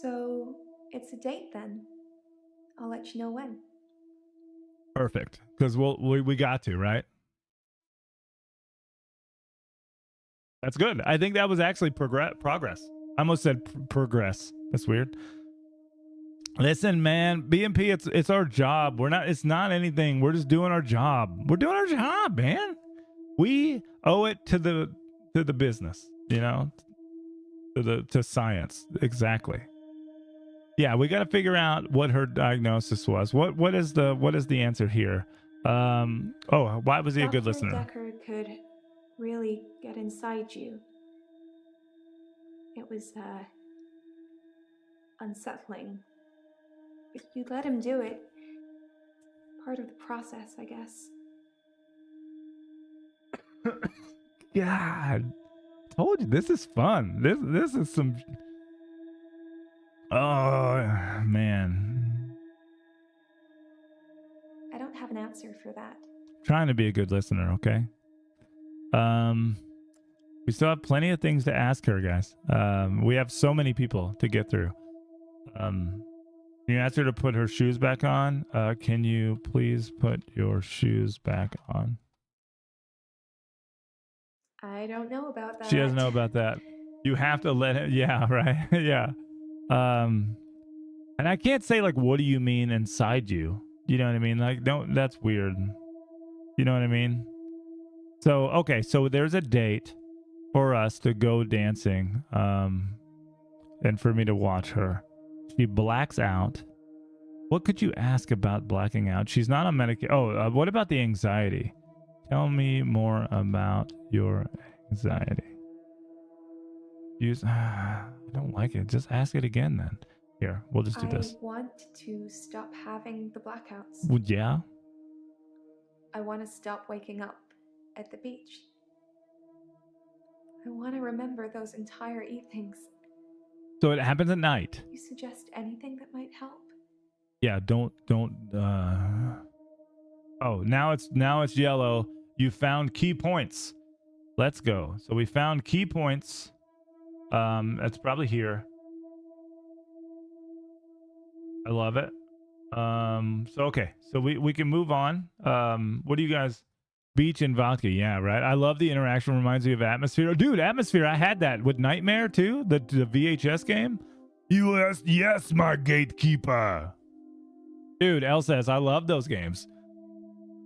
So, it's a date then. I'll let you know when. Perfect. Because we got to, right? That's good. I think that was actually progress. I almost said progress. That's weird. Listen, man, BMP, it's our job. It's not anything. We're just doing our job. We're doing our job, man. We owe it to the business, you know, to science. Exactly. Yeah, we got to figure out what her diagnosis was. What is the answer here? Why was he a good listener? Dr. Dekker could really get inside you. It was unsettling. If you let him do it, part of the process, I guess. God, told you this is fun. This is some. Oh man, I don't have an answer for that. Trying to be a good listener, okay? We still have plenty of things to ask her, guys. We have so many people to get through. Can you ask her to put her shoes back on? Can you please put your shoes back on? I don't know about that. She doesn't know about that. You have to let him. Yeah, right. Yeah. And I can't say like, what do you mean inside you? You know what I mean? Like, don't. That's weird. You know what I mean? So okay. So there's a date for us to go dancing. And for me to watch her. She blacks out. What could you ask about blacking out? She's not on medication. What about the anxiety? Tell me more about your anxiety. I don't like it. Just ask it again then. Here, we'll just do this. I want to stop having the blackouts. Well, yeah? I want to stop waking up at the beach. I want to remember those entire evenings. So it happens at night. You suggest anything that might help? Yeah, don't Oh, now it's yellow. You found key points. Let's go. So we found key points. It's probably here. I love it. So okay, so we can move on. What do you guys? Beach and vodka, yeah, right. I love the interaction. Reminds me of Atmosphere. Oh, dude, Atmosphere. I had that with Nightmare too. The VHS game. Yes, my gatekeeper. Dude, L says I love those games.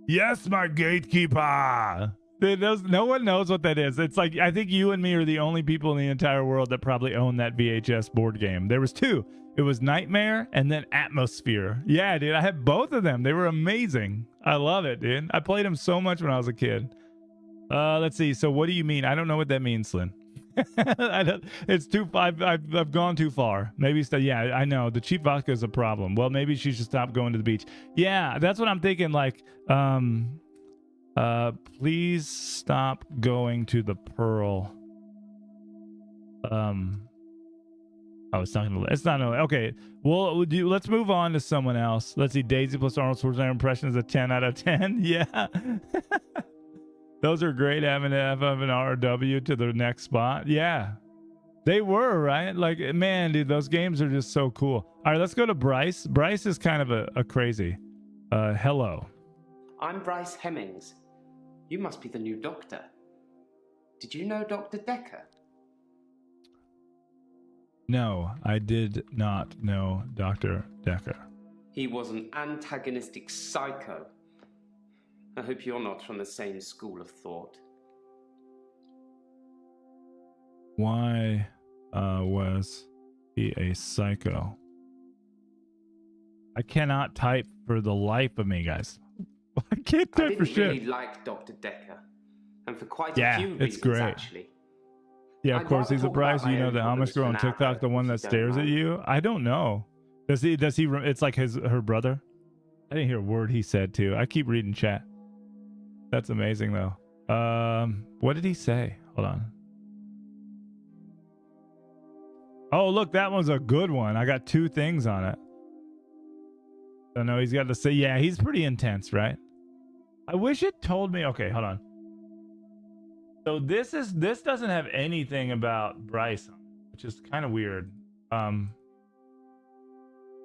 Yes, my gatekeeper. Dude, no one knows what that is. It's like I think you and me are the only people in the entire world that probably own that VHS board game. There was two. It was Nightmare and then Atmosphere. Yeah, dude, I had both of them. They were amazing. I love it, dude. I played them so much when I was a kid. Let's see. So what do you mean? I don't know what that means, Lynn. It's too. I've gone too far. Maybe. Yeah, I know. The cheap vodka is a problem. Well, maybe she should stop going to the beach. Yeah, that's what I'm thinking. Like, please stop going to the Pearl. Oh, it's not gonna. It's not. Okay. Well, let's move on to someone else. Let's see. Daisy plus Arnold Schwarzenegger impression is a 10 out of 10. Yeah. Those are great. Having to have an RW to the next spot. Yeah. They were, right? Like, man, dude, those games are just so cool. All right, let's go to Bryce. Bryce is kind of a crazy. Hello. I'm Bryce Hemmings. You must be the new doctor. Did you know Dr. Dekker? No, I did not know Dr. Dekker. He was an antagonistic psycho. I hope you're not from the same school of thought. Why was he a psycho? I cannot type for the life of me, guys. I can't type for shit. I really like Dr. Dekker, and for quite a few reasons, it's great. actually. Yeah, of course he's a Bryce. You know the Amish girl on TikTok, the one that stares at you. I don't know. Does he? It's like her brother. I didn't hear a word he said too. I keep reading chat. That's amazing though. What did he say? Hold on. Oh, look, that one's a good one. I got 2 things on it. I know he's got to say, yeah, he's pretty intense, right? I wish it told me. Okay, hold on. So this doesn't have anything about Bryce, which is kind of weird.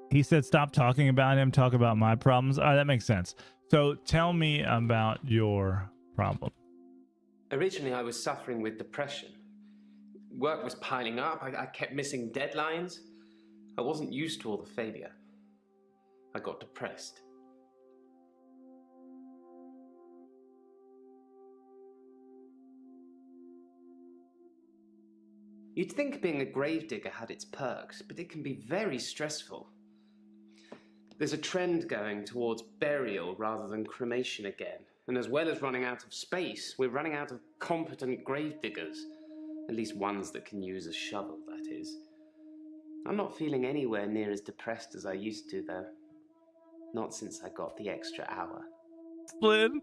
He said, stop talking about him, talk about my problems. That makes sense. So tell me about your problem. Originally, I was suffering with depression. Work was piling up. I kept missing deadlines. I wasn't used to all the failure. I got depressed. You'd think being a gravedigger had its perks, but it can be very stressful. There's a trend going towards burial rather than cremation again. And as well as running out of space, we're running out of competent gravediggers. At least ones that can use a shovel, that is. I'm not feeling anywhere near as depressed as I used to, though. Not since I got the extra hour. Slim,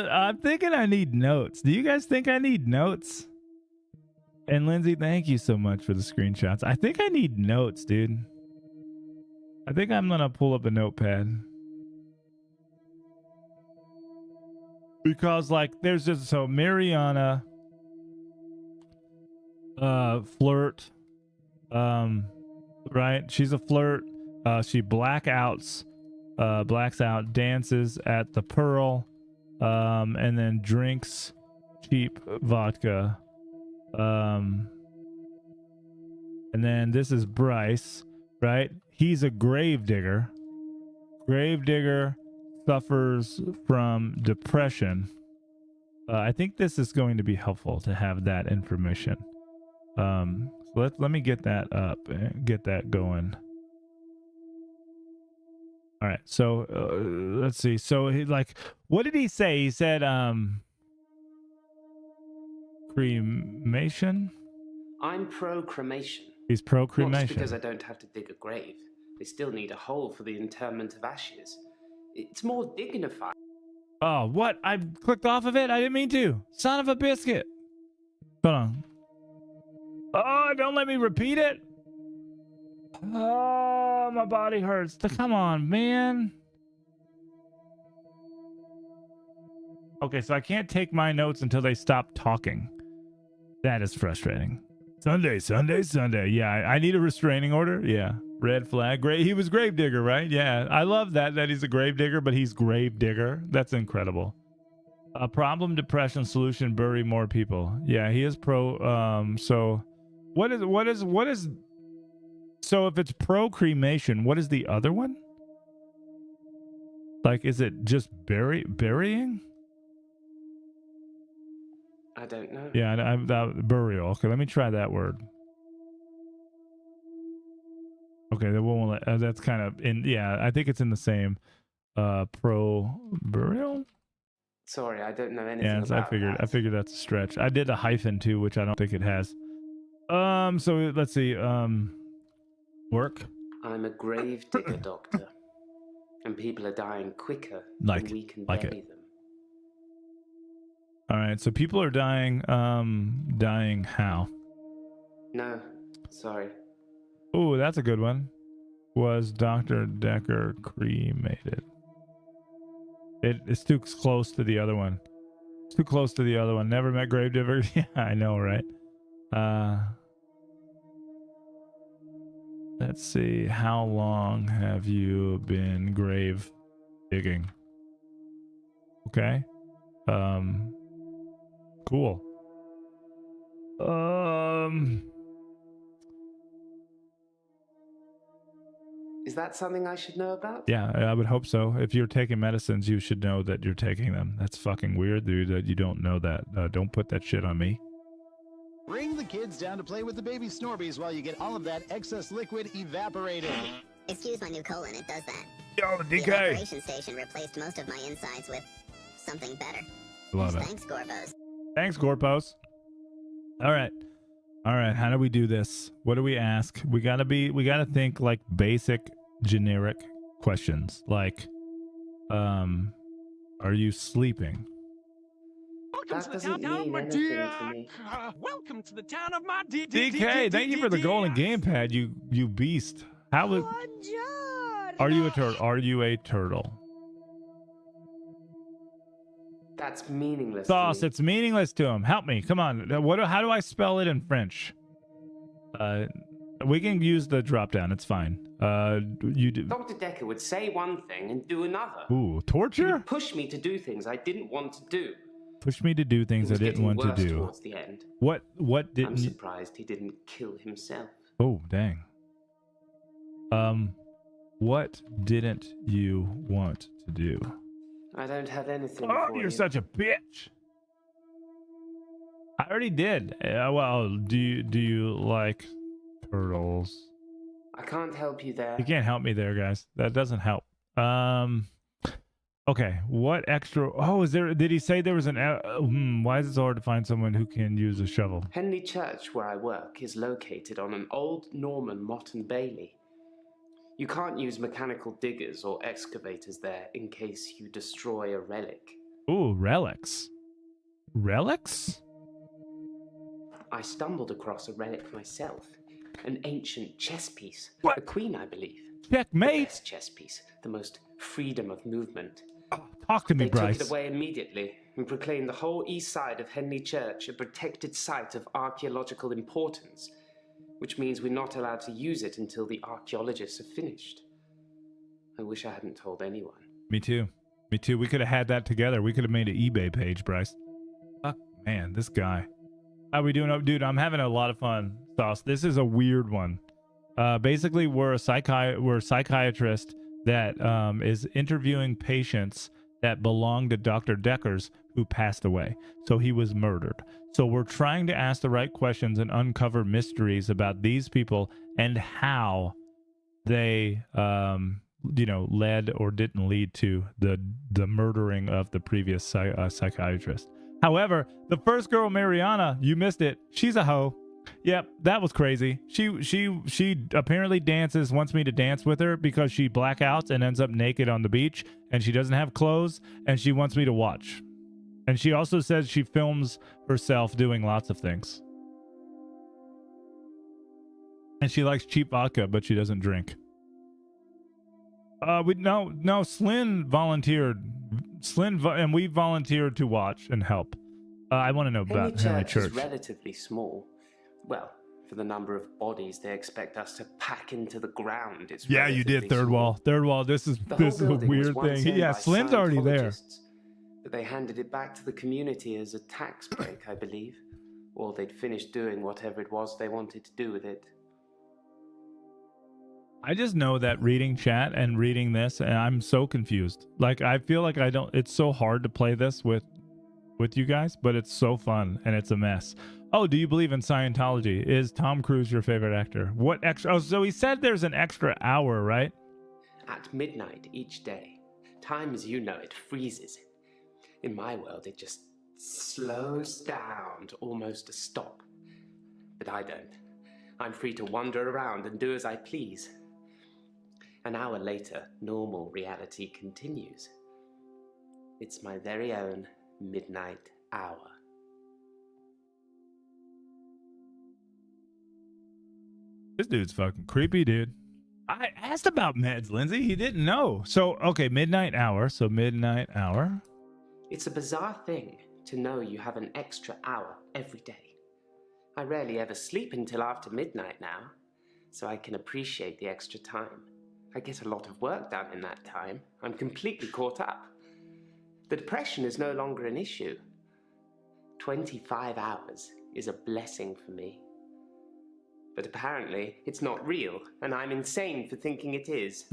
I'm thinking I need notes. Do you guys think I need notes? And Lindsay, thank you so much for the screenshots. I think I need notes, dude. I think I'm gonna pull up a notepad. Because like there's just so Mariana flirt. Right? She's a flirt. She blacks out, dances at the Pearl, and then drinks cheap vodka. And then this is Bryce, right? He's a gravedigger. Gravedigger suffers from depression. I think this is going to be helpful to have that information. So let me get that up and get that going. All right, so let's see. So he what did he say? He said cremation. I'm pro-cremation. He's pro-cremation. Not just because I don't have to dig a grave. They still need a hole for the interment of ashes. It's more dignified. Oh, what? I clicked off of it? I didn't mean to. Son of a biscuit. Hold on. Oh, don't let me repeat it. Oh, my body hurts. Come on, man. Okay, so I can't take my notes until they stop talking. That is frustrating. Sunday. Yeah, I need a restraining order. Yeah. Red flag. Great. He was Gravedigger, right? Yeah. I love that he's a Gravedigger, but he's Gravedigger. That's incredible. Problem, depression, solution, bury more people. Yeah, he is pro. So what is so if it's pro cremation, what is the other one? Like, is it just burying? I don't know. Yeah, burial. Okay, let me try that word. Okay, that won't let, that's kind of in. Yeah, I think it's in the same. Pro burial. Sorry, I don't know anything Yeah, about that. I figured that's a stretch. I did a hyphen too, which I don't think it has. So let's see. Work. I'm a grave digger, Doctor, and people are dying quicker Like than we can like bury it. them. All right, so people are dying. Dying how? No, sorry. Oh, that's a good one. Was Dr. Dekker cremated? It's too close to the other one. It's too close to the other one. Never met Gravedigger. Yeah, I know, right? Let's see. How long have you been grave digging? Okay. Cool. Is that something I should know about? Yeah, I would hope so. If you're taking medicines, you should know that you're taking them. That's fucking weird, dude, that you don't know that. Don't put that shit on me. Bring the kids down to play with the baby Snorbies while you get all of that excess liquid evaporated. Excuse my new colon, it does that. Yo, the DK. The evaporation station replaced most of my insides with something better. Love it. Thanks, Gorbos. Thanks, Gorpos. All right. How do we do this? What do we ask? We gotta think like basic, generic questions. Are you sleeping? That doesn't mean anything to me. Welcome to the town of my DK, thank you for the golden gamepad, you beast. How is? Are you a turtle? Are you a turtle? That's meaningless. Sauce, it's meaningless to him. Help me, come on. How do I spell it in French? We can use the drop down. It's fine. You do. Dr. Dekker would say one thing and do another. Ooh, He torture? would push me to do things I didn't want to do. Push me to do things I didn't want to do. Towards the end. What didn't I'm you? surprised he didn't kill himself. Oh, dang. What didn't you want to do? I don't have anything Oh, for you're you. such a bitch. I already did. Well, do you like turtles? I can't help you there. You can't help me there, guys. That doesn't help. Okay. What extra? Oh, did he say there was an? Why is it so hard to find someone who can use a shovel? Henley Church, where I work, is located on an old Norman motte and bailey. You can't use mechanical diggers or excavators there in case you destroy a relic. Ooh, relics. Relics? I stumbled across a relic myself. An ancient chess piece. What? A queen, I believe. Checkmate. The best chess piece. The most freedom of movement. Talk to me, They Bryce. took it away immediately and proclaimed the whole east side of Henley Church a protected site of archaeological importance, which means we're not allowed to use it until the archaeologists have finished. I wish I hadn't told anyone. Me too. We could have had that together. We could have made an eBay page, Bryce. Fuck, man, this guy. How we doing? Dude, I'm having a lot of fun. Sauce. This is a weird one. Basically, we're a psychiatrist that is interviewing patients that belong to Dr. Dekkers who passed away. So he was murdered. So we're trying to ask the right questions and uncover mysteries about these people and how they, led or didn't lead to the murdering of the previous psychiatrist. However, the first girl, Mariana, you missed it. She's a hoe. Yep, that was crazy. She apparently wants me to dance with her because she blackouts and ends up naked on the beach, and she doesn't have clothes, and she wants me to watch. And she also says she films herself doing lots of things. And she likes cheap vodka, but she doesn't drink. Slyn volunteered. And we volunteered to watch and help. I want to know about Henley Church. Is relatively small. Well, For the number of bodies they expect us to pack into the ground, it's Yeah, you did, relatively Third small. Wall. Third Wall, this is The whole a building was weird once thing. owned Yeah, by Slim's already there. Scientologists, but they handed it back to the community as a tax break, I believe. Or they'd finished doing whatever it was they wanted to do with it. I just know that reading chat and reading this, and I'm so confused. Like, I feel like I don't, it's so hard to play this with you guys, but it's so fun and it's a mess. Oh, do you believe in Scientology? Is Tom Cruise your favorite actor? What extra? Oh, so he said there's an extra hour, right? At midnight each day, time as you know it freezes. In my world, it just slows down to almost a stop. But I don't. I'm free to wander around and do as I please. An hour later, normal reality continues. It's my very own midnight hour. This dude's fucking creepy, dude. I asked about meds, Lindsay. He didn't know. So, okay, midnight hour. So, midnight hour. It's a bizarre thing to know you have an extra hour every day. I rarely ever sleep until after midnight now, so I can appreciate the extra time. I get a lot of work done in that time. I'm completely caught up. The depression is no longer an issue. 25 hours is a blessing for me. But apparently, it's not real, and I'm insane for thinking it is.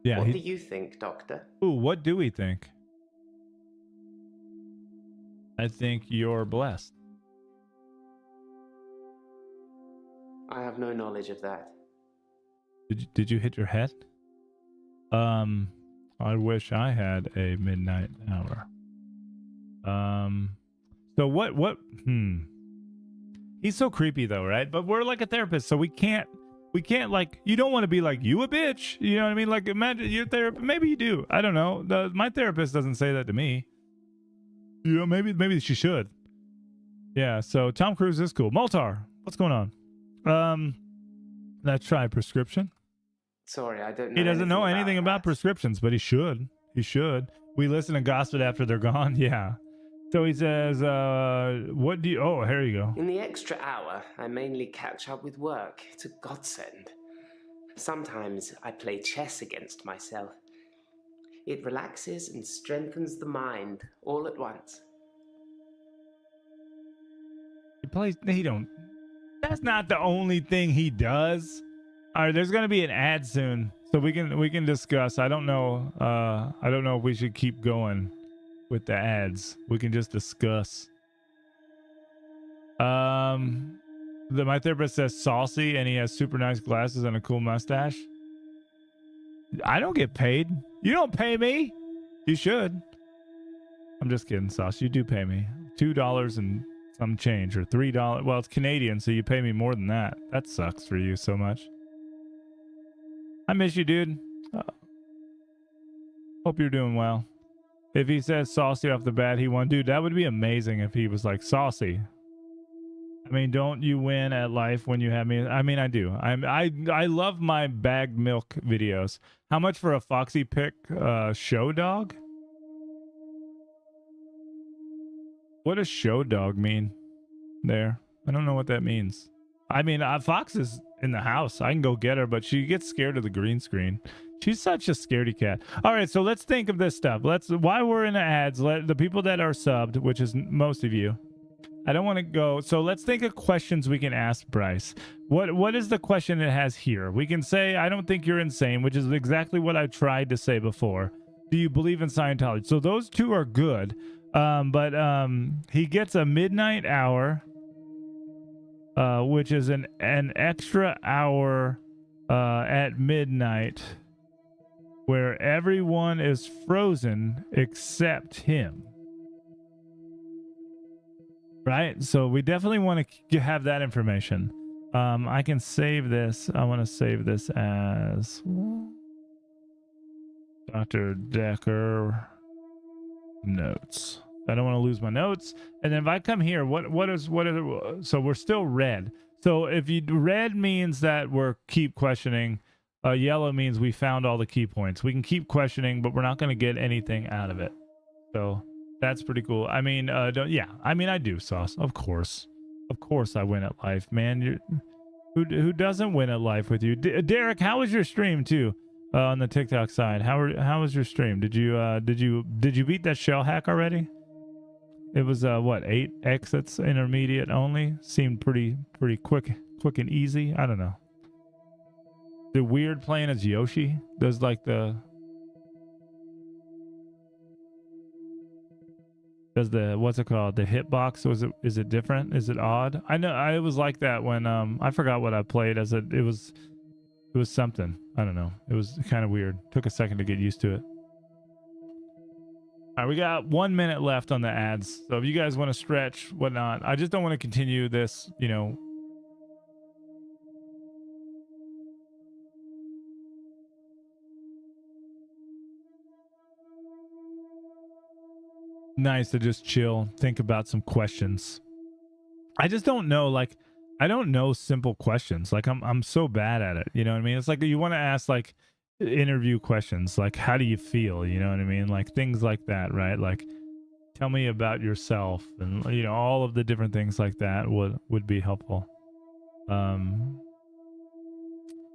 Yeah. What do you think, Doctor? Ooh, what do we think? I think you're blessed. I have no knowledge of that. Did you hit your head? I wish I had a midnight hour. So what He's so creepy though, right? But we're like a therapist, so we can't like, you don't want to be like, you a bitch, you know what I mean? Like, imagine your therapist, maybe you do, I don't know. My therapist doesn't say that to me. You know, maybe she should. Yeah, so Tom Cruise is cool. Moltar, what's going on? Let's try prescription. Sorry, I don't know. He doesn't know anything about prescriptions, but he should. He should. We listen to gossip after they're gone. Yeah. So he says, what do you... Oh, here you go. In the extra hour, I mainly catch up with work. It's a godsend. Sometimes I play chess against myself. It relaxes and strengthens the mind all at once. He don't... That's not the only thing he does. All right, there's going to be an ad soon, so we can discuss. I don't know if we should keep going with the ads. We can just discuss. My therapist says saucy, and he has super nice glasses and a cool mustache. I don't get paid. You don't pay me. You should. I'm just kidding, Sauce. You do pay me $2 and some change, or $3. Well, it's Canadian, so you pay me more than that. That sucks for you so much. I miss you, dude. Hope you're doing well. If he says saucy off the bat, he won. Dude, that would be amazing if he was like saucy. I mean, don't you win at life when you have me? I mean, I do. I love my bagged milk videos. How much for a Foxy Pick show dog? What does show dog mean there? I don't know what that means. I mean, Fox is in the house. I can go get her, but she gets scared of the green screen. She's such a scaredy cat. All right, so let's think of this stuff. While we're in the ads, let the people that are subbed, which is most of you, I don't want to go. So let's think of questions we can ask Bryce. What is the question it has here? We can say, I don't think you're insane, which is exactly what I tried to say before. Do you believe in Scientology? So those two are good. But he gets a midnight hour, which is an extra hour at midnight where everyone is frozen except him. Right? So we definitely want to have that information. I can save this. I want to save this as Dr. Dekker notes. I don't want to lose my notes. And then if I come here, so we're still red. So if red means that we're keep questioning, yellow means we found all the key points. We can keep questioning, but we're not going to get anything out of it. So that's pretty cool. I mean, I do, Sauce, of course. Of course I win at life, man. Who doesn't win at life with you? Derek, how was your stream too? On the TikTok side, how was your stream? Did you beat that shell hack already? It was what, 8 exits intermediate only? Seemed pretty quick and easy. I don't know. The weird playing as Yoshi does like the what's it called, the hitbox? Is it different? Is it odd? I know I was like that when I forgot what I played as it was something. I don't know. It was kind of weird. Took a second to get used to it. All right, we got 1 minute left on the ads. So if you guys want to stretch, whatnot, I just don't want to continue this, you know. Nice to just chill, think about some questions. I just don't know, like, I don't know simple questions. Like I'm so bad at it. You know what I mean? It's like you want to ask like interview questions, like how do you feel? You know what I mean? Like things like that, right? Like tell me about yourself, and you know, all of the different things like that would be helpful. All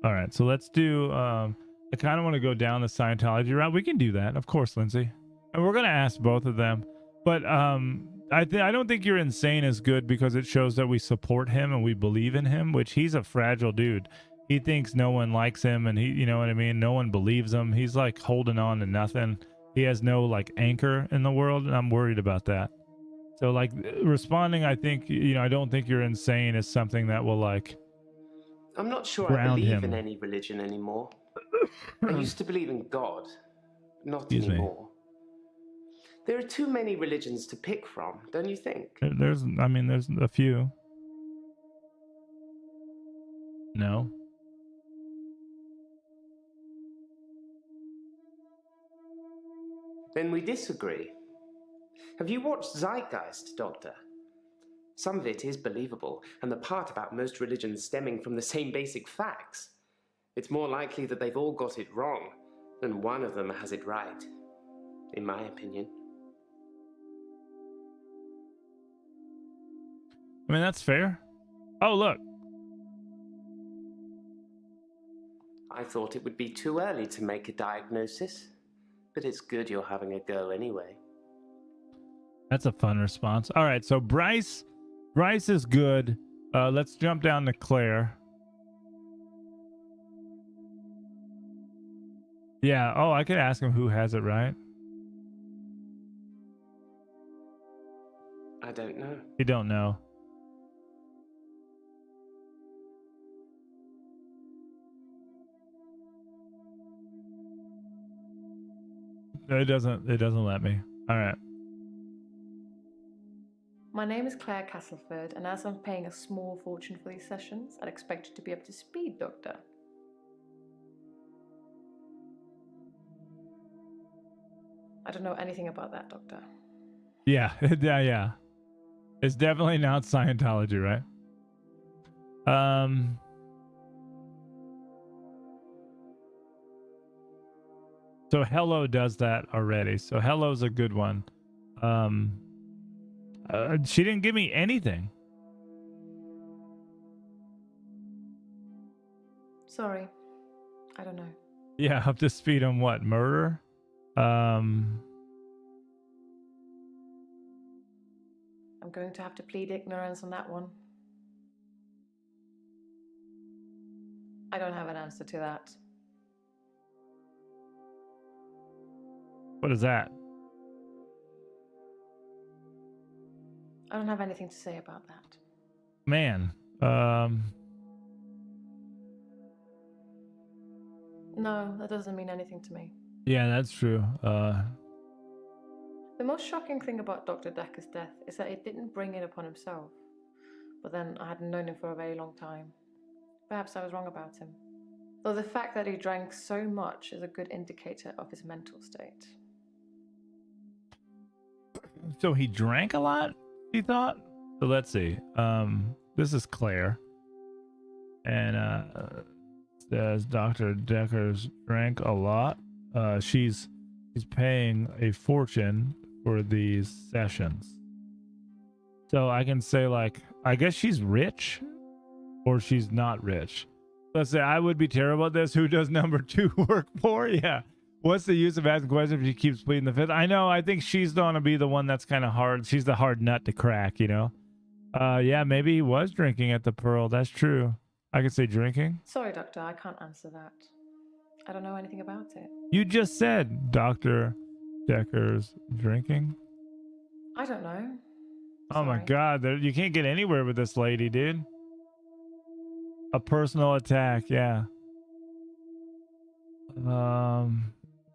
right, so let's do I kind of want to go down the Scientology route. We can do that, of course, Lindsay. And we're gonna ask both of them. But I don't think you're insane is good, because it shows that we support him and we believe in him, which he's a fragile dude. He thinks no one likes him, and he, you know what I mean? No one believes him. He's like holding on to nothing. He has no like anchor in the world, and I'm worried about that. So like responding, I think, you know, I don't think you're insane is something that will like I'm not sure I ground believe him. in any religion anymore. I used to believe in God, not Excuse me. anymore. There are too many religions to pick from, don't you think? There's a few. No. Then we disagree. Have you watched Zeitgeist, Doctor? Some of it is believable, and the part about most religions stemming from the same basic facts. It's more likely that they've all got it wrong than one of them has it right, in my opinion. I mean, that's fair. Oh, look. I thought it would be too early to make a diagnosis, but it's good you're having a go anyway. That's a fun response. All right, so Bryce is good. Let's jump down to Claire. Yeah. Oh, I could ask him who has it right. I don't know. You don't know. It doesn't let me. All right. My name is Claire Castleford, and as I'm paying a small fortune for these sessions, I'd expect you to be up to speed, Doctor. I don't know anything about that, Doctor. Yeah. Yeah. It's definitely not Scientology, right? So Hello does that already. So Hello's a good one. She didn't give me anything. Sorry. I don't know. Yeah, up to speed on what? Murder? I'm going to have to plead ignorance on that one. I don't have an answer to that. What is that? I don't have anything to say about that. Man. No, that doesn't mean anything to me. Yeah, that's true. The most shocking thing about Dr. Dekker's death is that he didn't bring it upon himself. But then I hadn't known him for a very long time. Perhaps I was wrong about him. Though the fact that he drank so much is a good indicator of his mental state. So he drank a lot, he thought? So let's see. This is Claire. And says Dr. Dekkers drank a lot. She's paying a fortune for these sessions. So I can say like I guess she's rich, or she's not rich. Let's say I would be terrible at this. Who does number 2 work for? Yeah. What's the use of asking questions if she keeps pleading the fifth? I know. I think she's going to be the one that's kind of hard. She's the hard nut to crack, you know? Yeah, maybe he was drinking at the Pearl. That's true. I could say drinking. Sorry, Doctor, I can't answer that. I don't know anything about it. You just said Dr. Dekkers drinking. I don't know. Oh my God, you can't get anywhere with this lady, dude. A personal attack, yeah.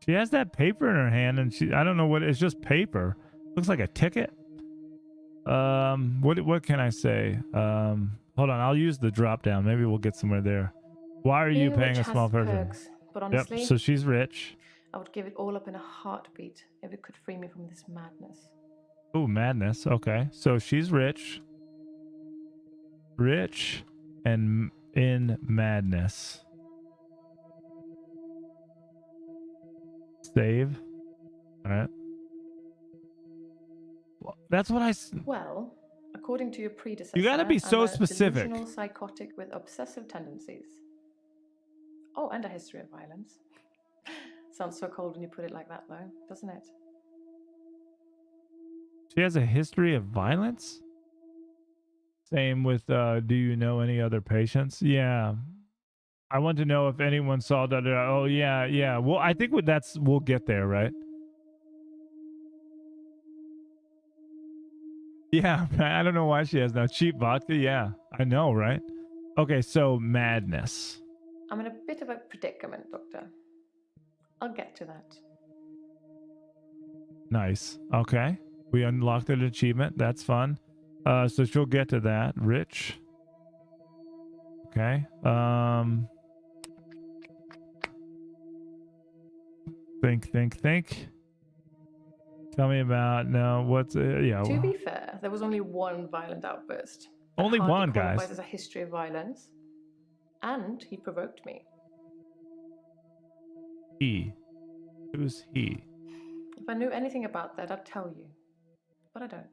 She has that paper in her hand, and I don't know what it's just paper. Looks like a ticket. What can I say? Hold on, I'll use the drop down. Maybe we'll get somewhere there. Why are you paying a small person? But honestly, yep, so she's rich. I would give it all up in a heartbeat if it could free me from this madness. Oh, madness. Okay, so she's rich. Rich and in madness. Save. All right. That's what I. Well, according to your predecessor, You gotta be so specific. Delusional psychotic with obsessive tendencies. Oh, and a history of violence. Sounds so cold when you put it like that, though, doesn't it? She has a history of violence? Same with, do you know any other patients? Yeah. I want to know if anyone saw that. Oh, yeah, yeah. Well, I think we'll get there, right? Yeah, I don't know why she has no cheap vodka. Yeah, I know, right? Okay, so madness. I'm in a bit of a predicament, Doctor. I'll get to that. Nice. Okay. We unlocked an achievement. That's fun. So she'll get to that. Rich. Okay. Think. Tell me about yeah. To be fair, there was only one violent outburst. Only one, guys. There's a history of violence, and he provoked me. He. Who's he? If I knew anything about that, I'd tell you, but I don't.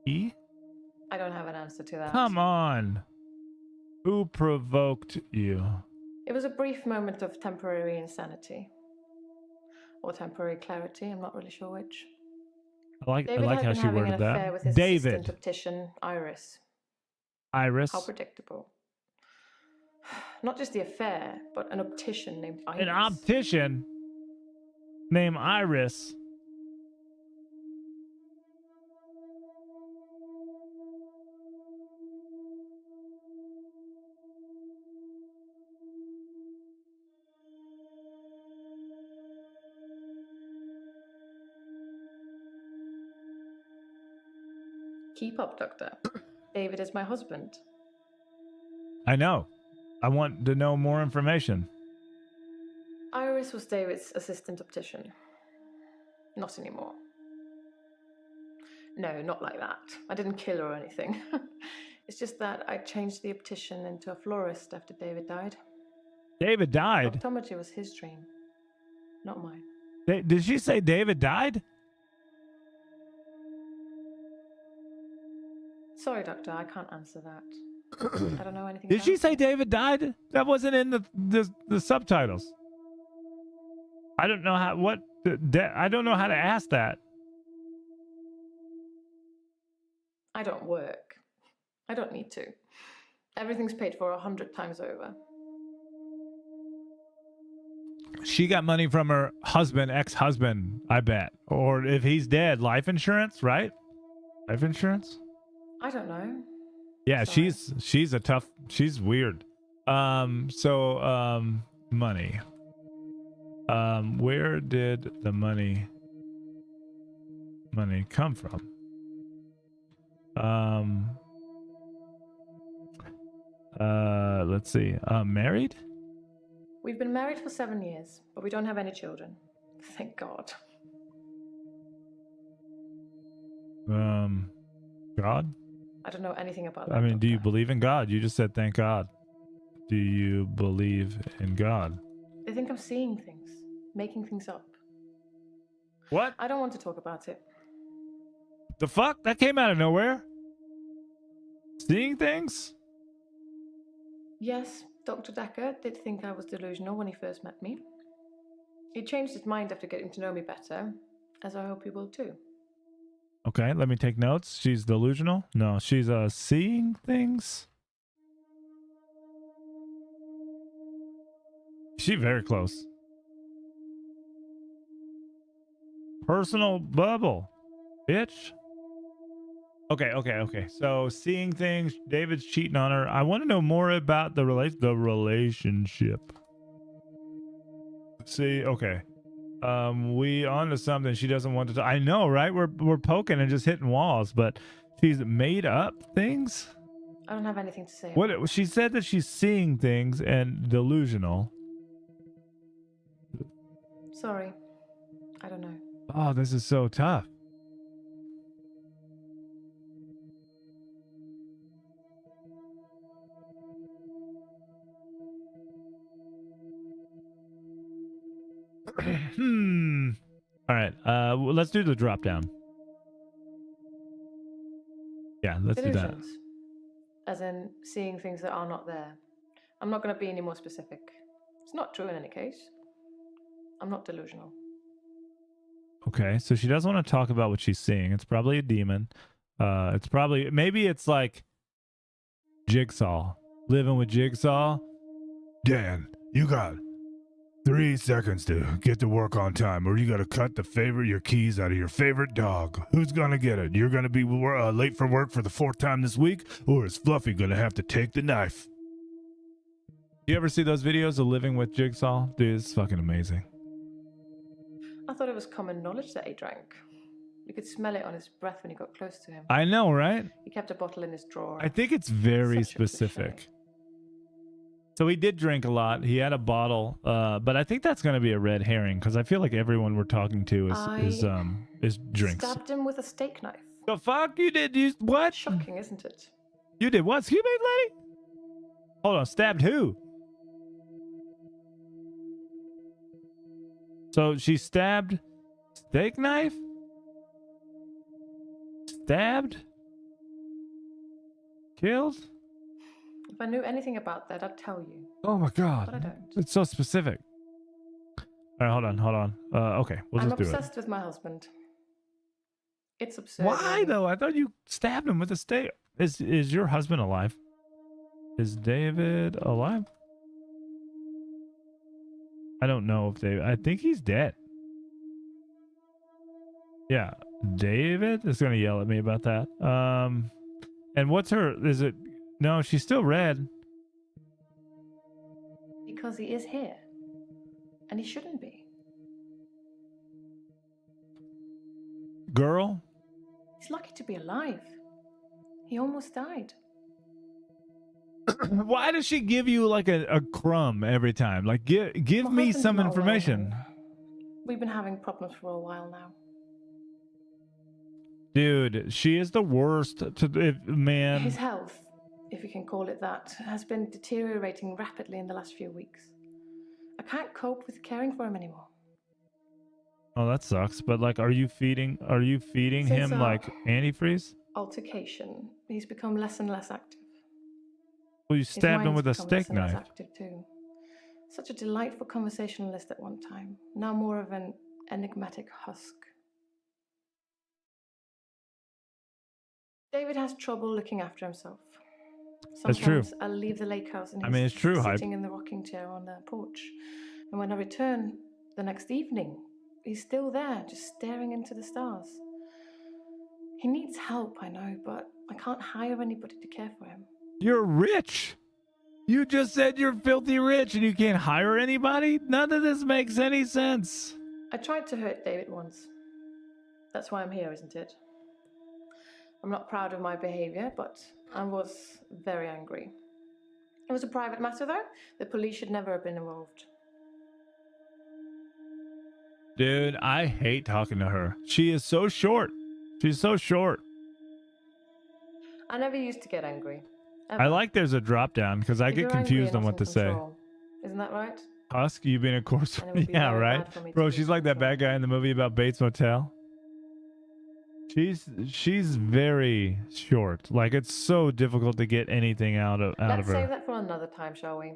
He? I don't have an answer to that. Come on. Who provoked you? It was a brief moment of temporary insanity. Or temporary clarity, I'm not really sure which. I like how she worded that. With his David. assistant optician, Iris. Iris. How predictable. Not just the affair, but an optician named Iris. An optician named Iris. Keep up, Doctor. David is my husband. I know. I want to know more information. Iris was David's assistant optician. Not anymore. No, not like that. I didn't kill her or anything. It's just that I changed the optician into a florist after David died. David died? Optometry was his dream, not mine. Did she say David died? Sorry, Doctor, I can't answer that. I don't know anything Did about she say David died? That wasn't in the subtitles. I don't know I don't know how to ask that. I don't work. I don't need to. Everything's paid for 100 times over. She got money from her husband, ex-husband, I bet. Or if he's dead, life insurance, right? Life insurance? I don't know. Yeah, Sorry. she's weird. Money. Where did the money come from? Let's see. Married? We've been married for 7 years, but we don't have any children. Thank God. God? I don't know anything about that. I mean, do you believe in God? You just said thank God. Do you believe in God? They think I'm seeing things, making things up. What? I don't want to talk about it. The fuck? That came out of nowhere. Seeing things? Yes, Dr. Dekker did think I was delusional when he first met me. He changed his mind after getting to know me better, as I hope he will too. Okay, let me take notes. She's delusional? No, she's seeing things? She very close. Personal bubble, bitch. Okay. So seeing things, David's cheating on her. I want to know more about the relationship. See, okay. We on to something she doesn't want to. I know, right? We're poking and just hitting walls, but she's made up things. I don't have anything to say. What she said that she's seeing things and delusional. Sorry, I don't know. Oh, this is so tough. All right. Let's do the drop down. Yeah, let's do that. Delusions, as in seeing things that are not there. I'm not going to be any more specific. It's not true in any case. I'm not delusional. Okay, so she doesn't want to talk about what she's seeing. It's probably a demon. It's probably, maybe it's like Jigsaw. Living with Jigsaw. Dan, you got 3 seconds to get to work on time, or you got to cut your keys out of your favorite dog. Who's gonna get it? You're gonna be late for work for the 4th time this week, or is Fluffy gonna have to take the knife? You ever see those videos of Living with Jigsaw? Dude, it's fucking amazing. I thought it was common knowledge that he drank. You could smell it on his breath when you got close to him. I know, right? He kept a bottle in his drawer. I think it's very specific. So he did drink a lot. He had a bottle, but I think that's going to be a red herring because I feel like everyone we're talking to is drinks. Stabbed him with a steak knife. The fuck you did? You what? Shocking, isn't it? You did what? Excuse me, lady? Hold on, stabbed who? So she stabbed, steak knife, stabbed, killed. If I knew anything about that, I'd tell you. Oh my god, but I don't. It's so specific. All right, hold on. Okay, we'll I'm just do it. obsessed with my husband. It's absurd. Why though? I thought you stabbed him with a steak. Is your husband alive? Is David alive? I don't know if David. I think he's dead. Yeah, David is gonna yell at me about that. And what's her? Is it? No, she's still red. Because he is here, and he shouldn't be. Girl. He's lucky to be alive. He almost died. Why does she give you like a crumb every time? Like give me some information. We've been having problems for a while now. Dude, she is the worst man. His health, if you can call it that, has been deteriorating rapidly in the last few weeks. I can't cope with caring for him anymore. Oh, that sucks. But like, are you feeding Since him like antifreeze? Altercation, he's become less and less active. Well, you stabbed him with a steak knife. Active too. Such a delightful conversationalist at one time. Now more of an enigmatic husk. David has trouble looking after himself. That's true. Sometimes I'll leave the lake house and it's true. sitting in the rocking chair on the porch. And when I return the next evening, he's still there, just staring into the stars. He needs help, I know, but I can't hire anybody to care for him. You're rich. You just said you're filthy rich and you can't hire anybody? None of this makes any sense. I tried to hurt David once. That's why I'm here, isn't it? I'm not proud of my behavior, but I was very angry. It was a private matter, though. The police should never have been involved. Dude, I hate talking to her. She is so short. She's so short. I never used to get angry. Ever. I like there's a drop down because I get confused on what to say. Isn't that right? Husk, you've been a course. Yeah, right? Bro, she's like that bad guy in the movie about Bates Motel. She's very short. Like, it's so difficult to get anything out of Let's save her. that for another time, shall we?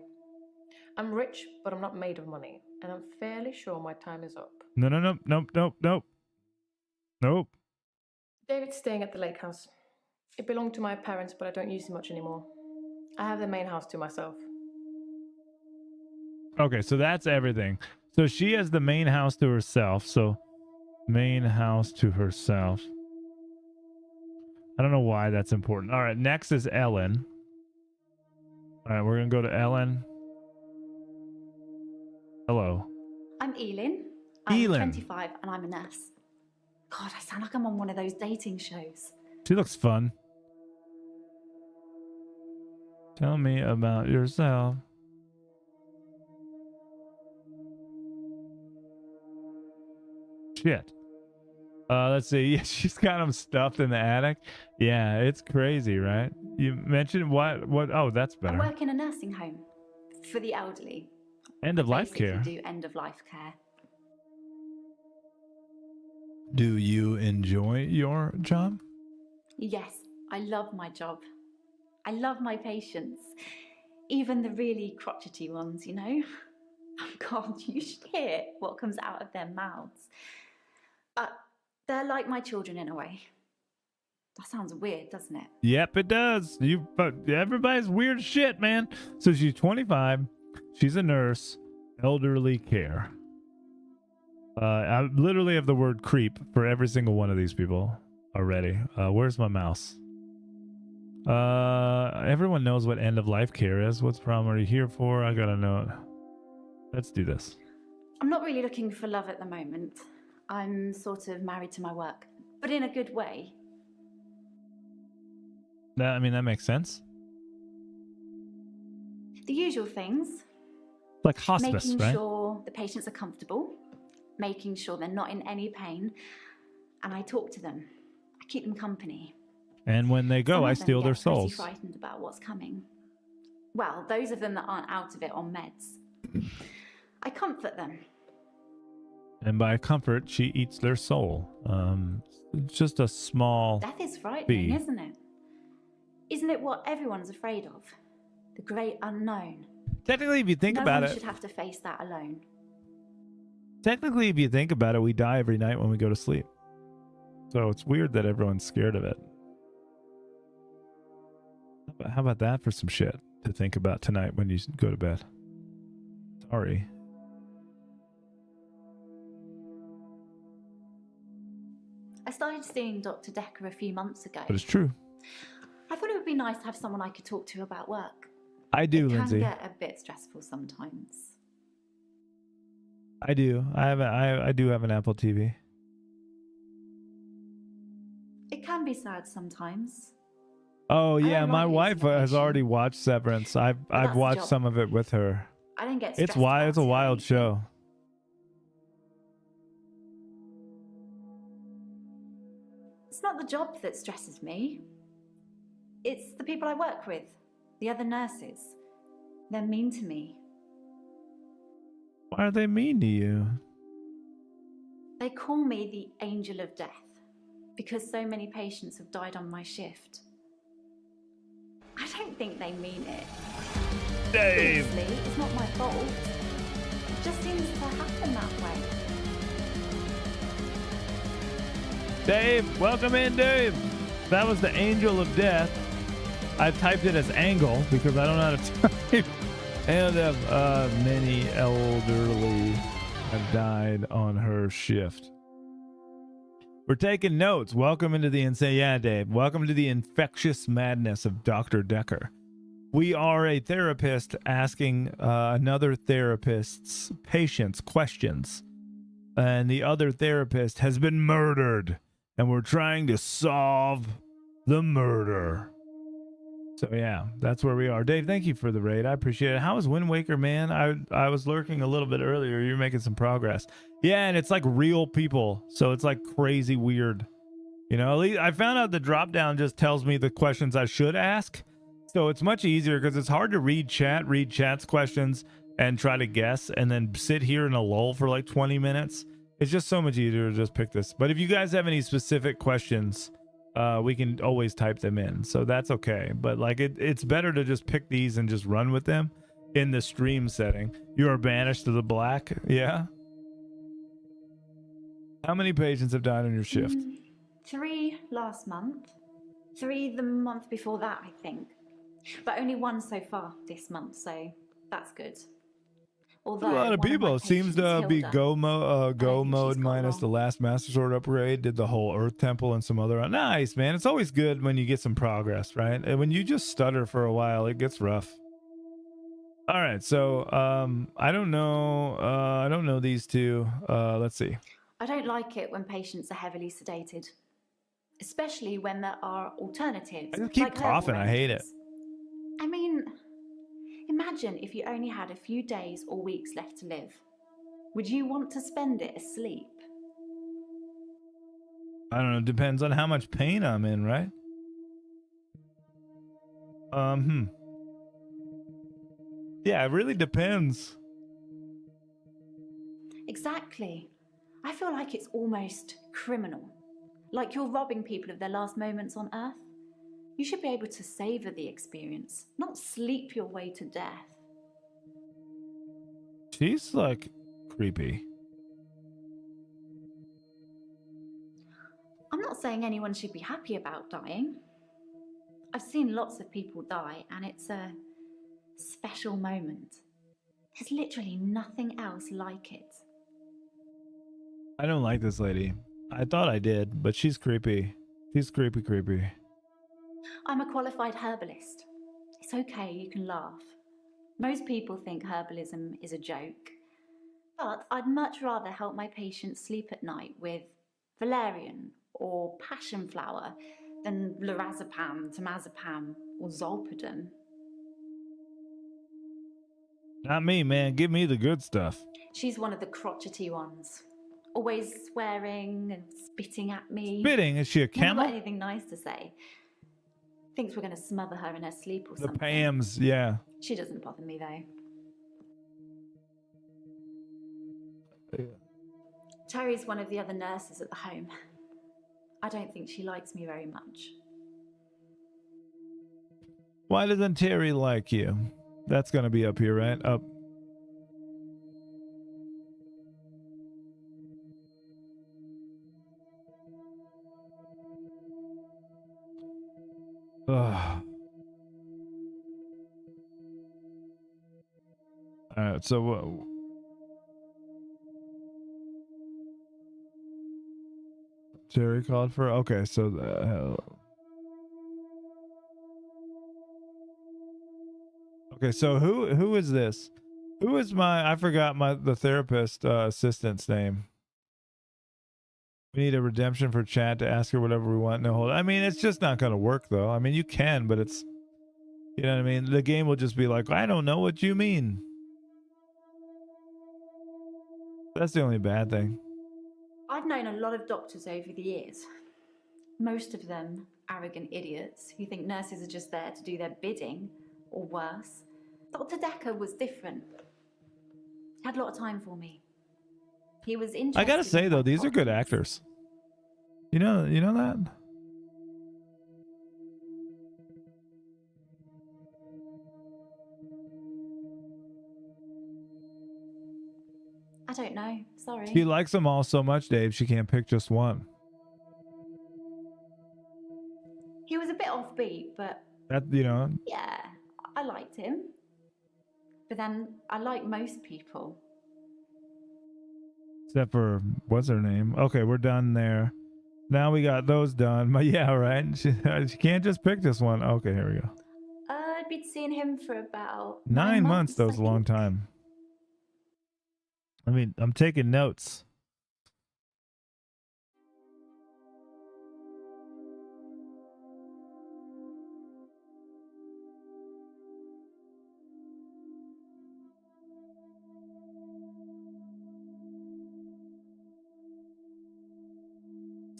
I'm rich, but I'm not made of money, and I'm fairly sure my time is up. No, no, no, nope, nope, nope. Nope. David's staying at the lake house. It belonged to my parents, but I don't use it much anymore. I have the main house to myself. Okay, so that's everything. So she has the main house to herself. So main house to herself. I don't know why that's important. All right, next is Ellen. All right, we're going to go to Ellen. Hello. I'm Elin. I'm Elin. 25 and I'm a nurse. God, I sound like I'm on one of those dating shows. She looks fun. Tell me about yourself. Shit. Let's see. Yeah, she's kind of stuffed in the attic. Yeah, it's crazy, right? You mentioned what? Oh, that's I better. work in a nursing home for the elderly. End of life Basically care. do end of life care. Do you enjoy your job? Yes, I love my job. I love my patients. Even the really crotchety ones, you know? Oh God, you should hear what comes out of their mouths. But they're like my children in a way. That sounds weird, doesn't it? Yep, it does. But everybody's weird as shit, man. So she's 25. She's a nurse. Elderly care. I literally have the word creep for every single one of these people already. Where's my mouse? Everyone knows what end of life care is. What's the problem are you here for? I gotta know it. Let's do this. I'm not really looking for love at the moment. I'm sort of married to my work, but in a good way. I mean, that makes sense. The usual things. Like hospice, making right? sure the patients are comfortable, making sure they're not in any pain, and I talk to them. I keep them company. And when they go, Some I of them steal get their pretty souls. frightened about what's coming. Well, those of them that aren't out of it on meds. I comfort them. And by comfort, she eats their soul. Just a small Death is frightening, fee. isn't it? Isn't it what everyone's afraid of? The great unknown. Technically, if you think no about one it, should have to face that alone. technically, if you think about it, we die every night when we go to sleep. So it's weird that everyone's scared of it. How about that for some shit to think about tonight when you go to bed? Sorry. I started seeing Dr. Dekker a few months ago. But it's true. I thought it would be nice to have someone I could talk to about work. I do, It Lindsay. can get a bit stressful sometimes. I do. I do have an Apple TV. It can be sad sometimes. Oh yeah, don't my write wife has already watched Severance. I've that's the watched job. some of it with her. I don't get It's stressed wild. about It's a it or wild anything. show. It's not the job that stresses me. It's the people I work with, the other nurses. They're mean to me. Why are they mean to you? They call me the angel of death because so many patients have died on my shift. I don't think they mean it. Dave! Obviously, it's not my fault. It just seems to happen that way. Dave, welcome in, Dave. That was the angel of death. I typed it as angle because I don't know how to type. And many elderly have died on her shift. We're taking notes. Welcome into the insane. Yeah, Dave. Welcome to the infectious madness of Dr. Dekker. We are a therapist asking another therapist's patients questions. And the other therapist has been murdered. And we're trying to solve the murder. So yeah, that's where we are. Dave, thank you for the raid. I appreciate it. How is Wind Waker, man? I was lurking a little bit earlier. You're making some progress. Yeah, and it's like real people. So it's like crazy weird. You know, at least I found out the drop down just tells me the questions I should ask. So it's much easier because it's hard to read chat's questions and try to guess and then sit here in a lull for like 20 minutes. It's just so much easier to just pick this. But if you guys have any specific questions, we can always type them in. So that's okay. But like it's better to just pick these and just run with them in the stream setting. You are banished to the black. Yeah. How many patients have died on your shift? 3 last month. 3 the month before that, I think. But only 1 so far this month, so that's good. Although A lot of people. It seems to be go mode minus the last Master Sword upgrade. Did the whole Earth Temple and some other. Nice, man. It's always good when you get some progress, right? And when you just stutter for a while, it gets rough. All right, so I don't know these two. Let's see. I don't like it when patients are heavily sedated, especially when there are alternatives. I just keep like coughing. I hate it. I mean, imagine if you only had a few days or weeks left to live. Would you want to spend it asleep? I don't know. Depends on how much pain I'm in, right? Yeah, it really depends. Exactly. I feel like it's almost criminal. Like you're robbing people of their last moments on Earth. You should be able to savor the experience, not sleep your way to death. She's like creepy. I'm not saying anyone should be happy about dying. I've seen lots of people die, and it's a special moment. There's literally nothing else like it. I don't like this lady. I thought I did, but she's creepy. She's creepy. I'm a qualified herbalist. It's okay, you can laugh. Most people think herbalism is a joke. But I'd much rather help my patients sleep at night with valerian or passion flower than lorazepam, temazepam, or zolpidem. Not me, man. Give me the good stuff. She's one of the crotchety ones. Always swearing and spitting at me. Spitting? Is she a camel? Never got anything nice to say. Thinks we're going to smother her in her sleep or something. The Pams, yeah. She doesn't bother me though. Yeah. Terry's one of the other nurses at the home. I don't think she likes me very much. Why doesn't Terry like you? That's gonna be up here, right? Up. Ugh. All right, so Terry called for. Okay, so okay, so who is this? Who is I forgot the therapist assistant's name. We need a redemption for chat to ask her whatever we want. No, hold on. I mean, it's just not gonna work though. I mean, you can, but it's, you know what I mean? The game will just be like, I don't know what you mean. That's the only bad thing. I've known a lot of doctors over the years. Most of them arrogant idiots who think nurses are just there to do their bidding, or worse. Dr. Dekker was different. He had a lot of time for me. He was interested. I gotta say though, these are good actors. You know that? I don't know. Sorry. She likes them all so much, Dave, she can't pick just one. He was a bit offbeat, but That, you know. yeah, I liked him. But then I like most people. Except for, what's her name? Okay, we're done there. Now we got those done. But yeah, right? She can't just pick this one. Okay, here we go. I'd been seeing him for about 9 months, though, is a long time. I mean, I'm taking notes.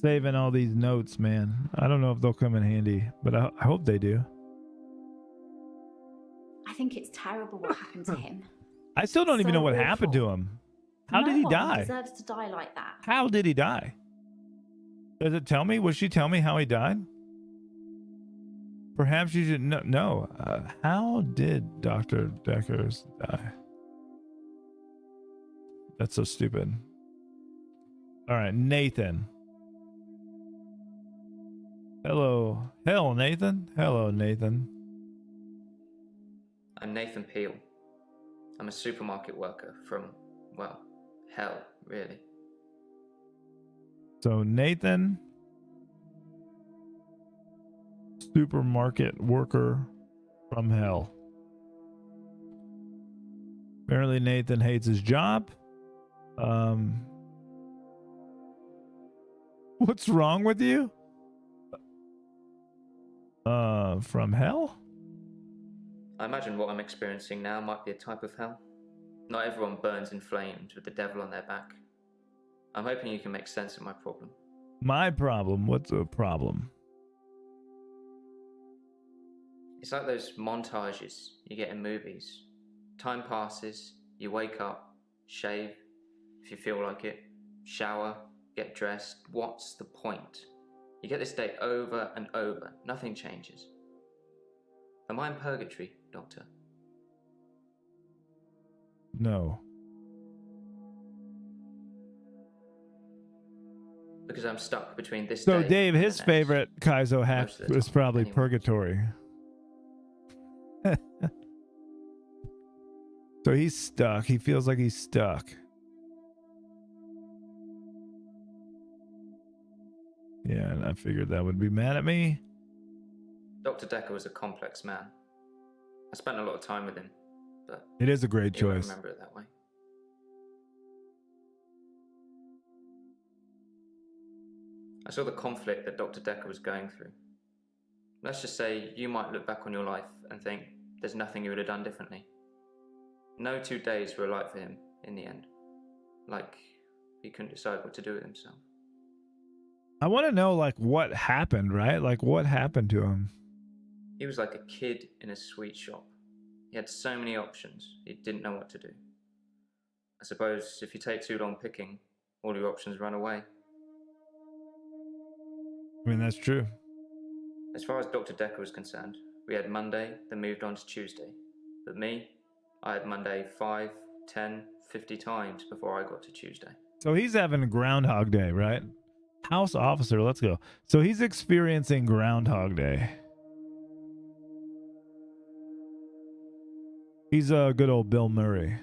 Saving all these notes, man. I don't know if they'll come in handy, but I hope they do. I think it's terrible what happened to him. I still don't even So know what happened to awful. him. How did No he one die? deserves to die like that. How did he die? Does it tell me? Would she tell me how he died? Perhaps you should know. No. How did Dr. Dekkers die? That's so stupid. All right, Nathan. Hello. Hello, Nathan. Hello, Nathan. I'm Nathan Peel. I'm a supermarket worker from, well, hell, really. So, Nathan, supermarket worker from hell. Apparently, Nathan hates his job. What's wrong with you? From hell? I imagine what I'm experiencing now might be a type of hell. Not everyone burns in flames with the devil on their back. I'm hoping you can make sense of my problem. My problem? What's a problem? It's like those montages you get in movies. Time passes, you wake up, shave, if you feel like it, shower, get dressed. What's the point? You get this day over and over. Nothing changes. Am I in purgatory, Doctor? No. Because I'm stuck between this So, day Dave, and his the next. favorite Kaizo hack Most of the was time, probably anyway. purgatory. So he's stuck. He feels like he's stuck. Yeah, and I figured that would be mad at me. Dr. Dekker was a complex man. I spent a lot of time with him, but It is a great you won't choice. remember it that way. I saw the conflict that Dr. Dekker was going through. Let's just say you might look back on your life and think there's nothing you would have done differently. No 2 days were alike for him in the end. Like he couldn't decide what to do with himself. I want to know, like, what happened, right? Like, what happened to him? He was like a kid in a sweet shop. He had so many options, he didn't know what to do. I suppose if you take too long picking, all your options run away. I mean, that's true. As far as Dr. Dekker was concerned, we had Monday, then moved on to Tuesday. But me, I had Monday 5, 10, 50 times before I got to Tuesday. So he's having a Groundhog Day, right? House officer, let's go. So he's experiencing Groundhog Day. He's a good old Bill Murray.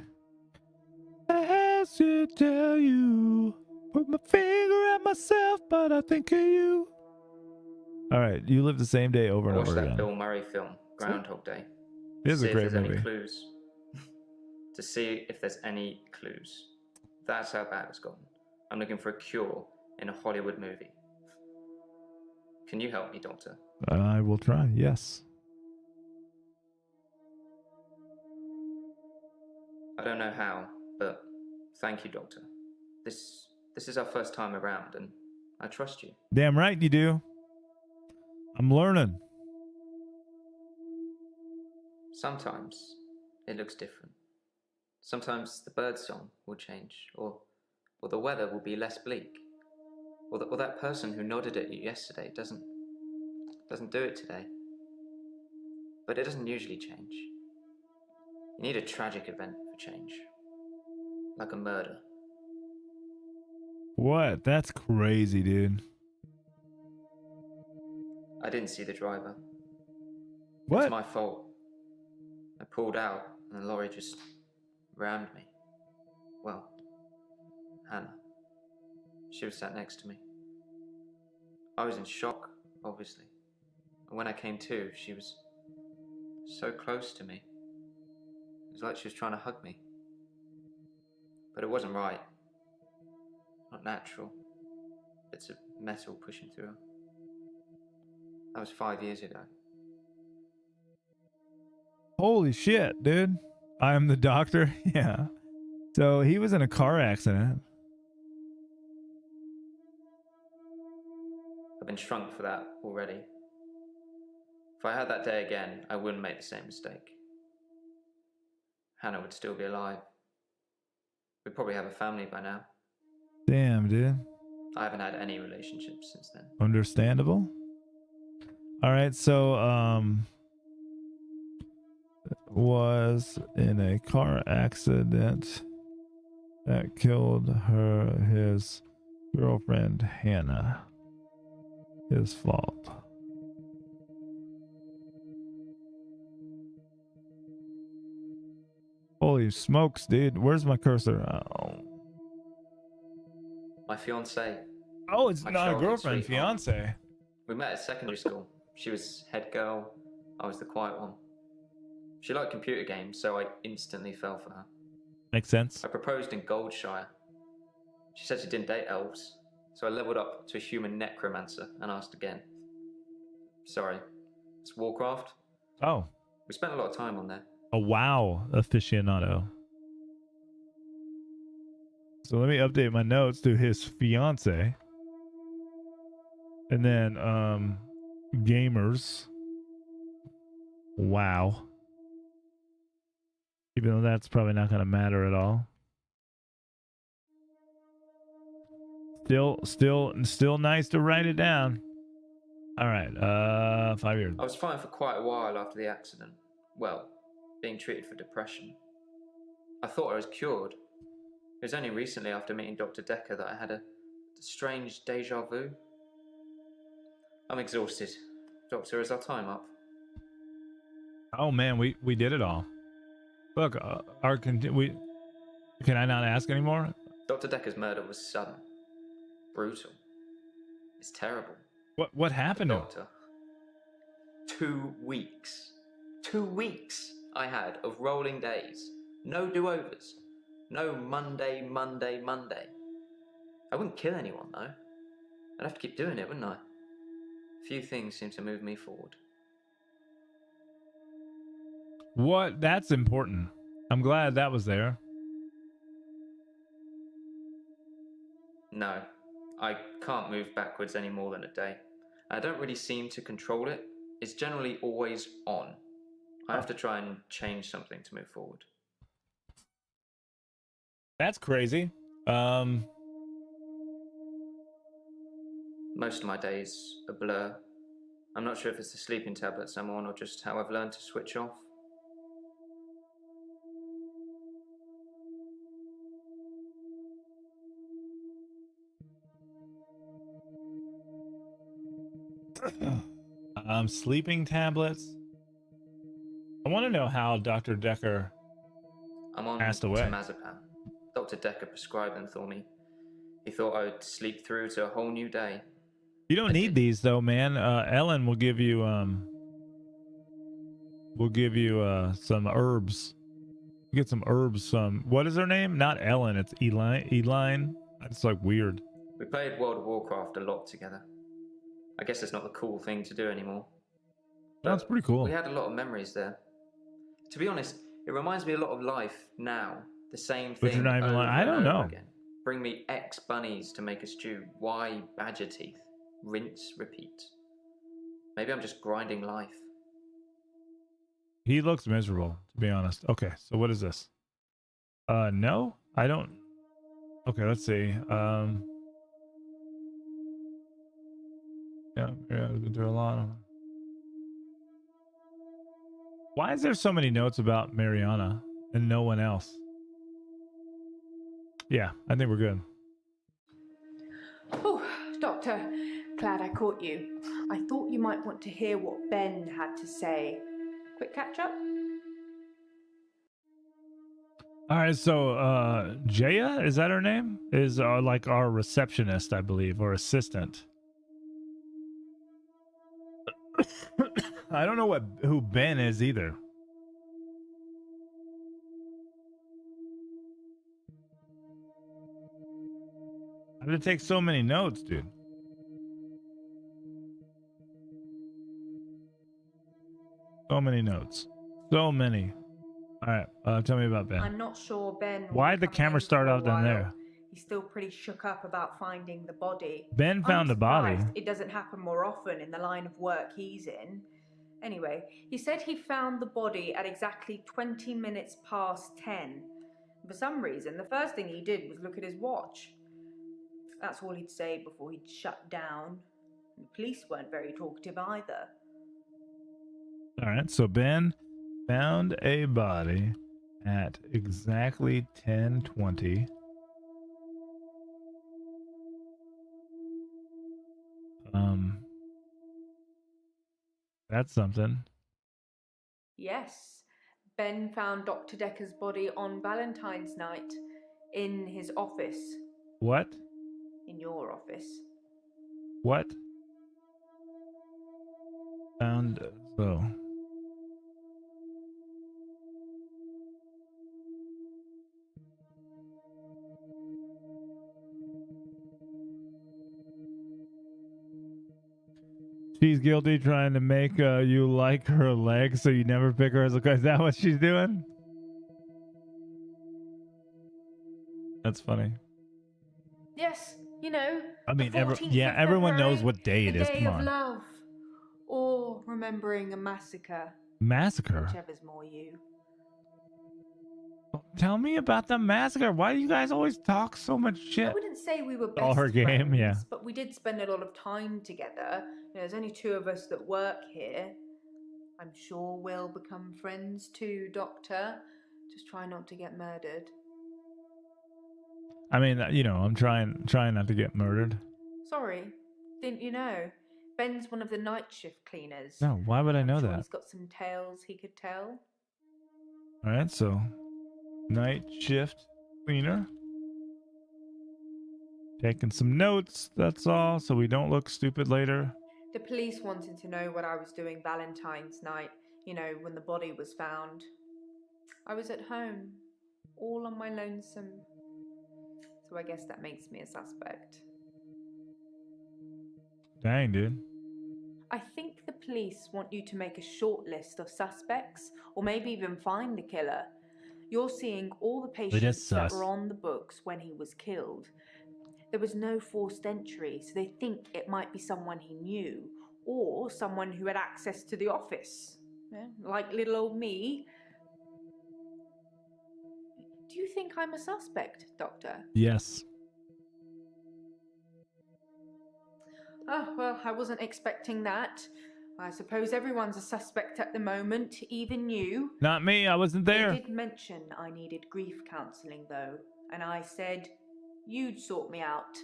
I have to tell you, put my finger at myself, but I think of you. All right, you live the same day over I and watched over that again. Bill Murray film, Groundhog Day. It is to a see great if there's movie. any clues. To see if there's any clues. That's how bad it's gotten. I'm looking for a cure in a Hollywood movie. Can you help me, Doctor? I will try, yes. I don't know how, but thank you, Doctor. This is our first time around, and I trust you. Damn right you do. I'm learning. Sometimes it looks different. Sometimes the bird song will change, or the weather will be less bleak, or that person who nodded at you yesterday doesn't do it today. But it doesn't usually change. You need a tragic event for change, like a murder. What? That's crazy, dude. I didn't see the driver. What? It's my fault. I pulled out and the lorry just rammed me. Well, Hannah. She was sat next to me. I was in shock, obviously. And when I came to, she was so close to me. It was like she was trying to hug me. But it wasn't right. Not natural. Bits of metal pushing through her. That was 5 years ago. Holy shit, dude. I am the doctor. Yeah. So he was in a car accident. I've been shrunk for that already. If I had that day again, I wouldn't make the same mistake. Hannah would still be alive. We probably have a family by now. Damn, dude. I haven't had any relationships since then. Understandable. All right, so was in a car accident that killed his girlfriend Hannah. His fault. Holy smokes, dude. Where's my cursor? Oh, My fiance. oh, it's My not a childhood girlfriend, sweetheart. fiance. We met at secondary school. She was head girl. I was the quiet one. She liked computer games, so I instantly fell for her. Makes sense. I proposed in Goldshire. She said she didn't date elves, so I leveled up to a human necromancer and asked again. Sorry, it's Warcraft. Oh. We spent a lot of time on there. A WoW aficionado. So let me update my notes to his fiance. And then gamers. WoW. Even though that's probably not going to matter at all. Still nice to write it down. All right, 5 years. I was fine for quite a while after the accident. Well, being treated for depression. I thought I was cured. It was only recently after meeting Dr. Dekker that I had a strange deja vu. I'm exhausted. Doctor, is our time up? Oh man, we did it all. Look, can I not ask anymore? Dr. Dekker's murder was sudden. Brutal. It's terrible. What happened to him? Doctor, 2 weeks. 2 weeks I had of rolling days. No do-overs. No Monday. I wouldn't kill anyone, though. I'd have to keep doing it, wouldn't I? Few things seem to move me forward. What? That's important. I'm glad that was there. No, I can't move backwards any more than a day. I don't really seem to control it. It's generally always on. I have to try and change something to move forward. That's crazy. Most of my days a blur. I'm not sure if it's the sleeping tablets I'm on or just how I've learned to switch off. Sleeping tablets. I want to know how Dr. Dekker passed away. Temazepam. Dr. Dekker prescribed them for me. He thought I would sleep through to a whole new day. You don't need these though, man. Ellen will give you some herbs. Get some herbs. What is her name? Not Ellen. It's Eline. It's like weird. We played World of Warcraft a lot together. I guess it's not the cool thing to do anymore. That's pretty cool. We had a lot of memories there. To be honest, it reminds me a lot of life now. The same thing. But you're not even over I and don't over know. Again. Bring me X bunnies to make a stew. Y badger teeth. Rinse, repeat. Maybe I'm just grinding life. He looks miserable, to be honest. Okay, so what is this? No, I don't. Okay, let's see. Yeah, I've been through a lot. Why is there so many notes about Mariana and no one else? Yeah, I think we're good. Oh, Doctor, glad I caught you. I thought you might want to hear what Ben had to say. Quick catch up? All right, so Jaya, is that her name? Is like our receptionist, I believe, or assistant. I don't know who Ben is either. I have to take so many notes, dude. So many notes. So many. All right, tell me about Ben. I'm not sure Ben. Why'd the camera start out down there? He's still pretty shook up about finding the body. Ben found the body. It doesn't happen more often in the line of work he's in. Anyway, he said he found the body at exactly 20 minutes past 10. For some reason, the first thing he did was look at his watch. That's all he'd say before he'd shut down. The police weren't very talkative either. All right, so Ben found a body at exactly 10:20. That's something. Yes, Ben found Dr. Dekker's body on Valentine's night in his office. What? In your office. What? Found so. She's guilty trying to make you like her legs so you never pick her as a... Is that what she's doing? That's funny. Yes, you know. I mean, the 14th yeah, of everyone February, knows what day it the is. Day Come of on. Love. Or remembering a massacre. Massacre? Whichever's more you. Tell me about the massacre. Why do you guys always talk so much I shit? wouldn't say we were best All her game, friends, yeah. but we did spend a lot of time together. You know, there's only two of us that work here. I'm sure we'll become friends too, Doctor. Just try not to get murdered. I mean, you know, I'm trying not to get murdered. Sorry, didn't you know? Ben's one of the night shift cleaners. No, why would I know I'm sure that? he's got some tales he could tell. All right, so night shift cleaner. Taking some notes, that's all, so we don't look stupid later. The police wanted to know what I was doing Valentine's night, you know, when the body was found. I was at home, all on my lonesome. So I guess that makes me a suspect. Dang, dude. I think the police want you to make a short list of suspects, or maybe even find the killer. You're seeing all the patients that were on the books when he was killed. There was no forced entry, so they think it might be someone he knew, or someone who had access to the office. Like little old me. Do you think I'm a suspect, Doctor? Yes. Oh, well, I wasn't expecting that. I suppose everyone's a suspect at the moment, even you. Not me, I wasn't there. They did mention I needed grief counselling, though, and I said you'd sort me out.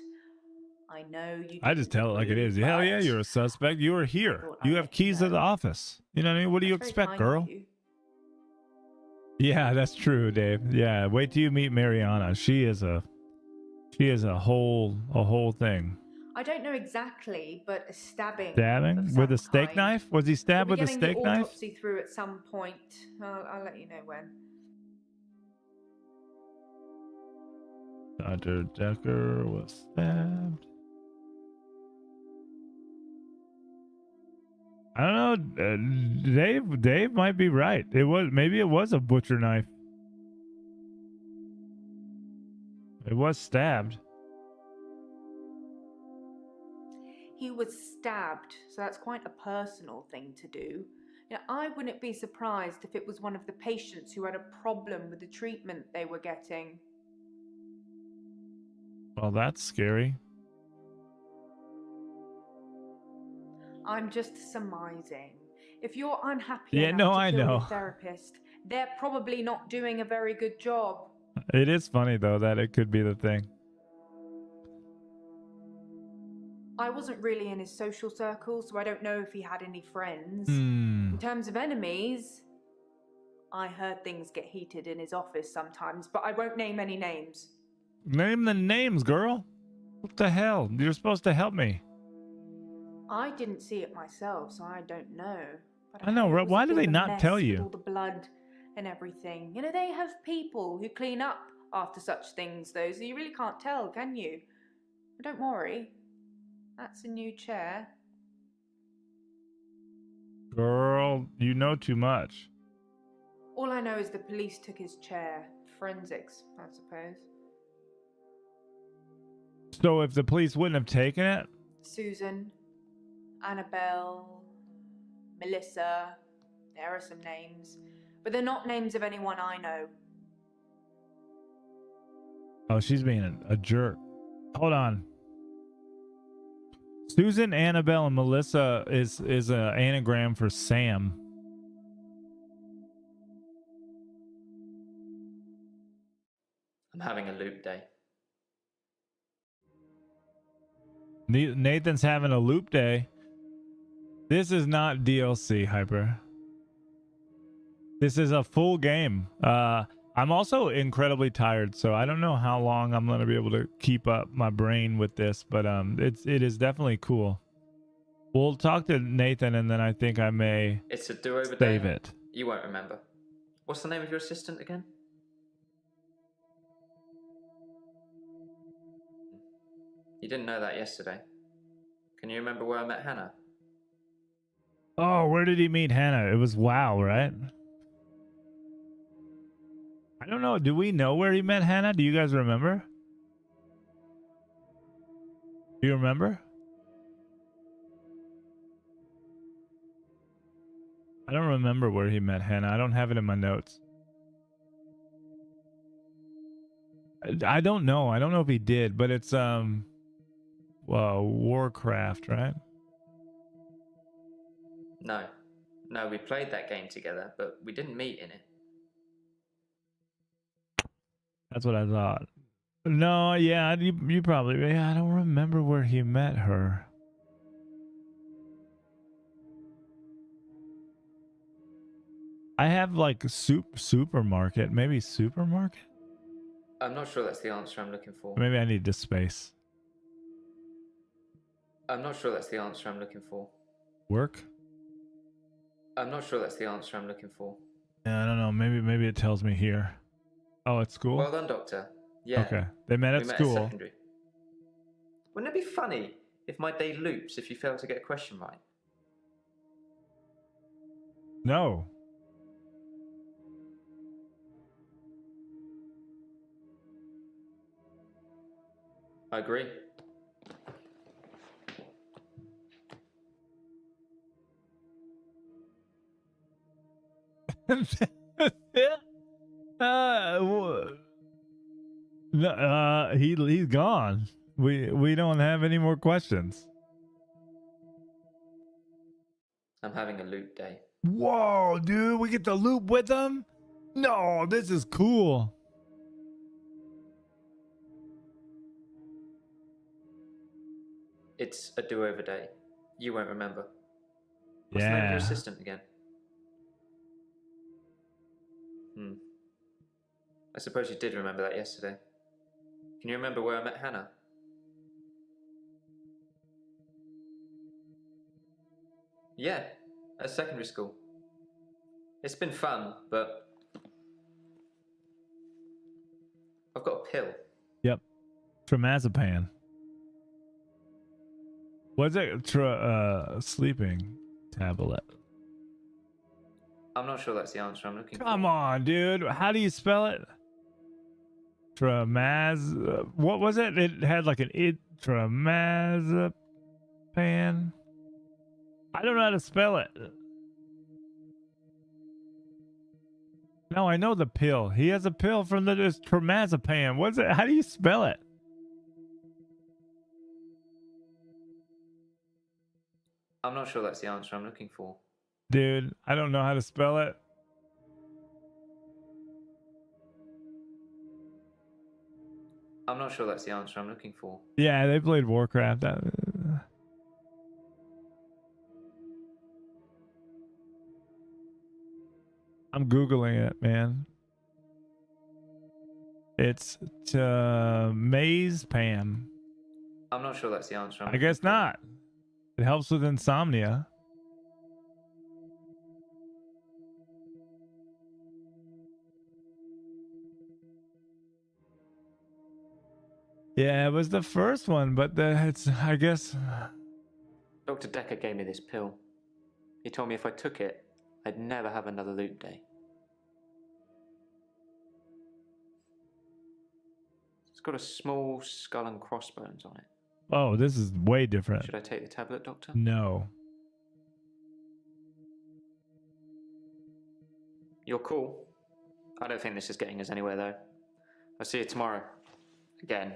I know you. I just tell it like it is. Hell yeah, you're a suspect. You are here. You have keys to the office. You know what I mean? What do you expect, girl? Yeah, that's true, Dave. Yeah, wait till you meet Mariana. She is a whole thing. I don't know exactly, but a stabbing. Stabbing with a steak knife? Was he stabbed with a steak We'll be getting knife? the autopsy through at some point. I'll let you know when. Dr. Dekker was stabbed. I don't know. Dave might be right. Maybe it was a butcher knife. It was stabbed. He was stabbed, so that's quite a personal thing to do. You know, I wouldn't be surprised if it was one of the patients who had a problem with the treatment they were getting. Well, that's scary. I'm just surmising. If you're unhappy Yeah, enough no, to I kill know. your therapist, they're probably not doing a very good job. It is funny though that it could be the thing. I wasn't really in his social circle, so I don't know if he had any friends. Hmm. In terms of enemies, I heard things get heated in his office sometimes, but I won't name any names. Name the names, girl. What the hell? You're supposed to help me. I didn't see it myself, so I don't know. But I know, heard it was why a do bit they of a not mess tell with you? all the blood and everything. You know, they have people who clean up after such things, though, so you really can't tell, can you? But don't worry. That's a new chair. Girl, you know too much. All I know is the police took his chair. Forensics, I suppose. So if the police wouldn't have taken it, Susan, Annabelle, Melissa, there are some names, but they're not names of anyone I know. Oh, she's being a jerk. Hold on. Susan, Annabelle, and Melissa is an anagram for Sam. I'm having a loop day. Nathan's having a loop day. This is not DLC, Hyper. This is a full game. I'm also incredibly tired, so I don't know how long I'm gonna be able to keep up my brain with this, but it is definitely cool. We'll talk to Nathan, and then I think I may It's a do-over save day. it. You won't remember. What's the name of your assistant again? You didn't know that yesterday. Can you remember where I met Hannah? Oh, where did he meet Hannah? It was WoW, right? I don't know. Do we know where he met Hannah? Do you guys remember? Do you remember? I don't remember where he met Hannah. I don't have it in my notes. I don't know. I don't know if he did, but it's well, Warcraft, right? No. No, we played that game together, but we didn't meet in it. That's what I thought. No, yeah, you probably. Yeah, I don't remember where he met her. I have like supermarket, maybe supermarket. I'm not sure that's the answer I'm looking for. Maybe I need to space. I'm not sure that's the answer I'm looking for. Work? I'm not sure that's the answer I'm looking for. Yeah, I don't know. Maybe it tells me here. Oh, at school? Well done, Doctor. Yeah. Okay. They met at school. Secondary. Wouldn't it be funny if my day loops if you fail to get a question right? No. I agree. He's gone. We don't have any more questions. I'm having a loop day. Whoa, dude, we get to loop with them? No, this is cool. It's a do-over day. You won't remember. What's Yeah. the name of your assistant again? I suppose you did remember that yesterday. Can you remember where I met Hannah? Yeah, at secondary school. It's been fun, but I've got a pill. Yep. Trimazepam. What's it? Sleeping tablet. I'm not sure that's the answer I'm looking for. Come on, dude. How do you spell it? What was it? It had like an trimazepam. I don't know how to spell it. No, I know the pill. He has a pill from it's trimazepam. What's it? How do you spell it? I'm not sure that's the answer I'm looking for. Dude, I don't know how to spell it. I'm not sure that's the answer I'm looking for. Yeah, they played Warcraft. I'm Googling it, man. It's Mazepam. I'm not sure that's the answer. I guess not. It helps with insomnia. Yeah, it was the first one, but it's, I guess. Dr. Dekker gave me this pill. He told me if I took it, I'd never have another loop day. It's got a small skull and crossbones on it. Oh, this is way different. Should I take the tablet, Doctor? No. You're cool. I don't think this is getting us anywhere, though. I'll see you tomorrow. Again.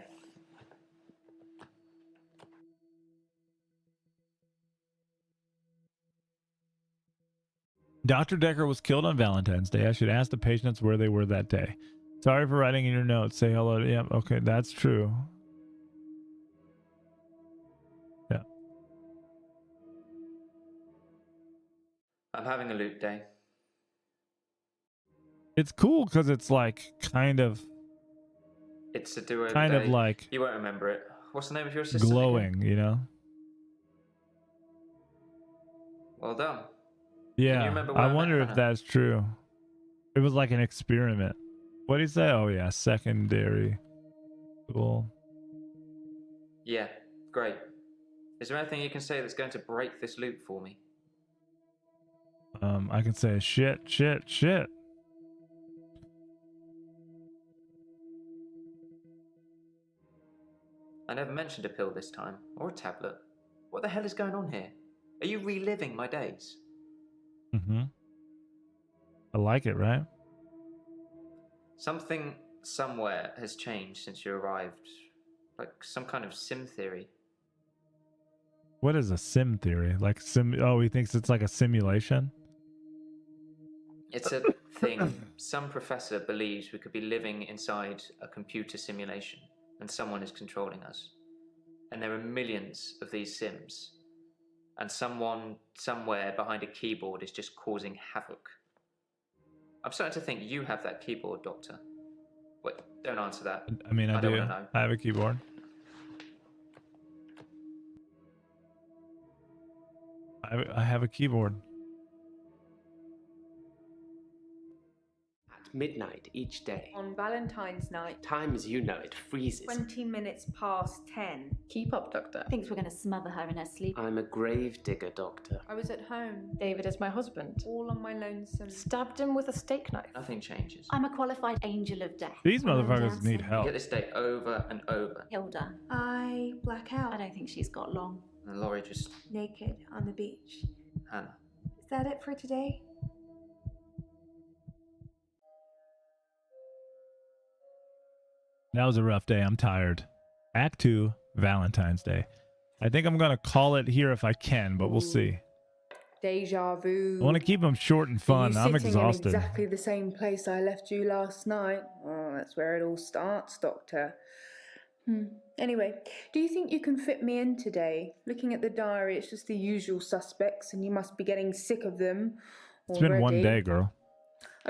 Dr. Dekker was killed on Valentine's Day. I should ask the patients where they were that day. Sorry for writing in your notes. Say hello. Yeah, okay, that's true. Yeah. I'm having a loop day. It's cool because it's like kind of It's a do-over kind day. of like You won't remember it. What's the name of your assistant glowing, again? you know? Well done. Yeah, remember where I I met wonder if Hannah? that's true. It was like an experiment. What did he say? Oh yeah, secondary. Cool. Yeah, great. Is there anything you can say that's going to break this loop for me? I can say shit, shit, shit. I never mentioned a pill this time, or a tablet. What the hell is going on here? Are you reliving my days? Mm-hmm. I like it, right? Something somewhere has changed since you arrived. Like some kind of sim theory. What is a sim theory? Like oh, he thinks it's like a simulation? It's a thing. Some professor believes we could be living inside a computer simulation and someone is controlling us. And there are millions of these sims. And someone somewhere behind a keyboard is just causing havoc. I'm starting to think you have that keyboard, Doctor. Wait, don't answer that. I mean, I don't do. want to know. I have a keyboard. I have a keyboard. At midnight each day. On Valentine's night. Time as you know it freezes. 20 minutes past 10. Keep up, Doctor. Thinks we're going to smother her in her sleep. I'm a grave digger, Doctor. I was at home. David is my husband. All on my lonesome. Stabbed him with a steak knife. Nothing changes. I'm a qualified angel of death. These motherfuckers need You help. get this day over and over. Hilda. I black out. I don't think she's got long. And Laurie just... Naked on the beach. Hannah. Is that it for today? That was a rough day. I'm tired. Act 2, Valentine's Day. I think I'm going to call it here if I can, but we'll see. Deja vu. I want to keep them short and fun. I'm exhausted. In exactly the same place I left you last night. Oh, that's where it all starts, Doctor. Anyway, do you think you can fit me in today? Looking at the diary, it's just the usual suspects, and you must be getting sick of them. It's been one day, girl.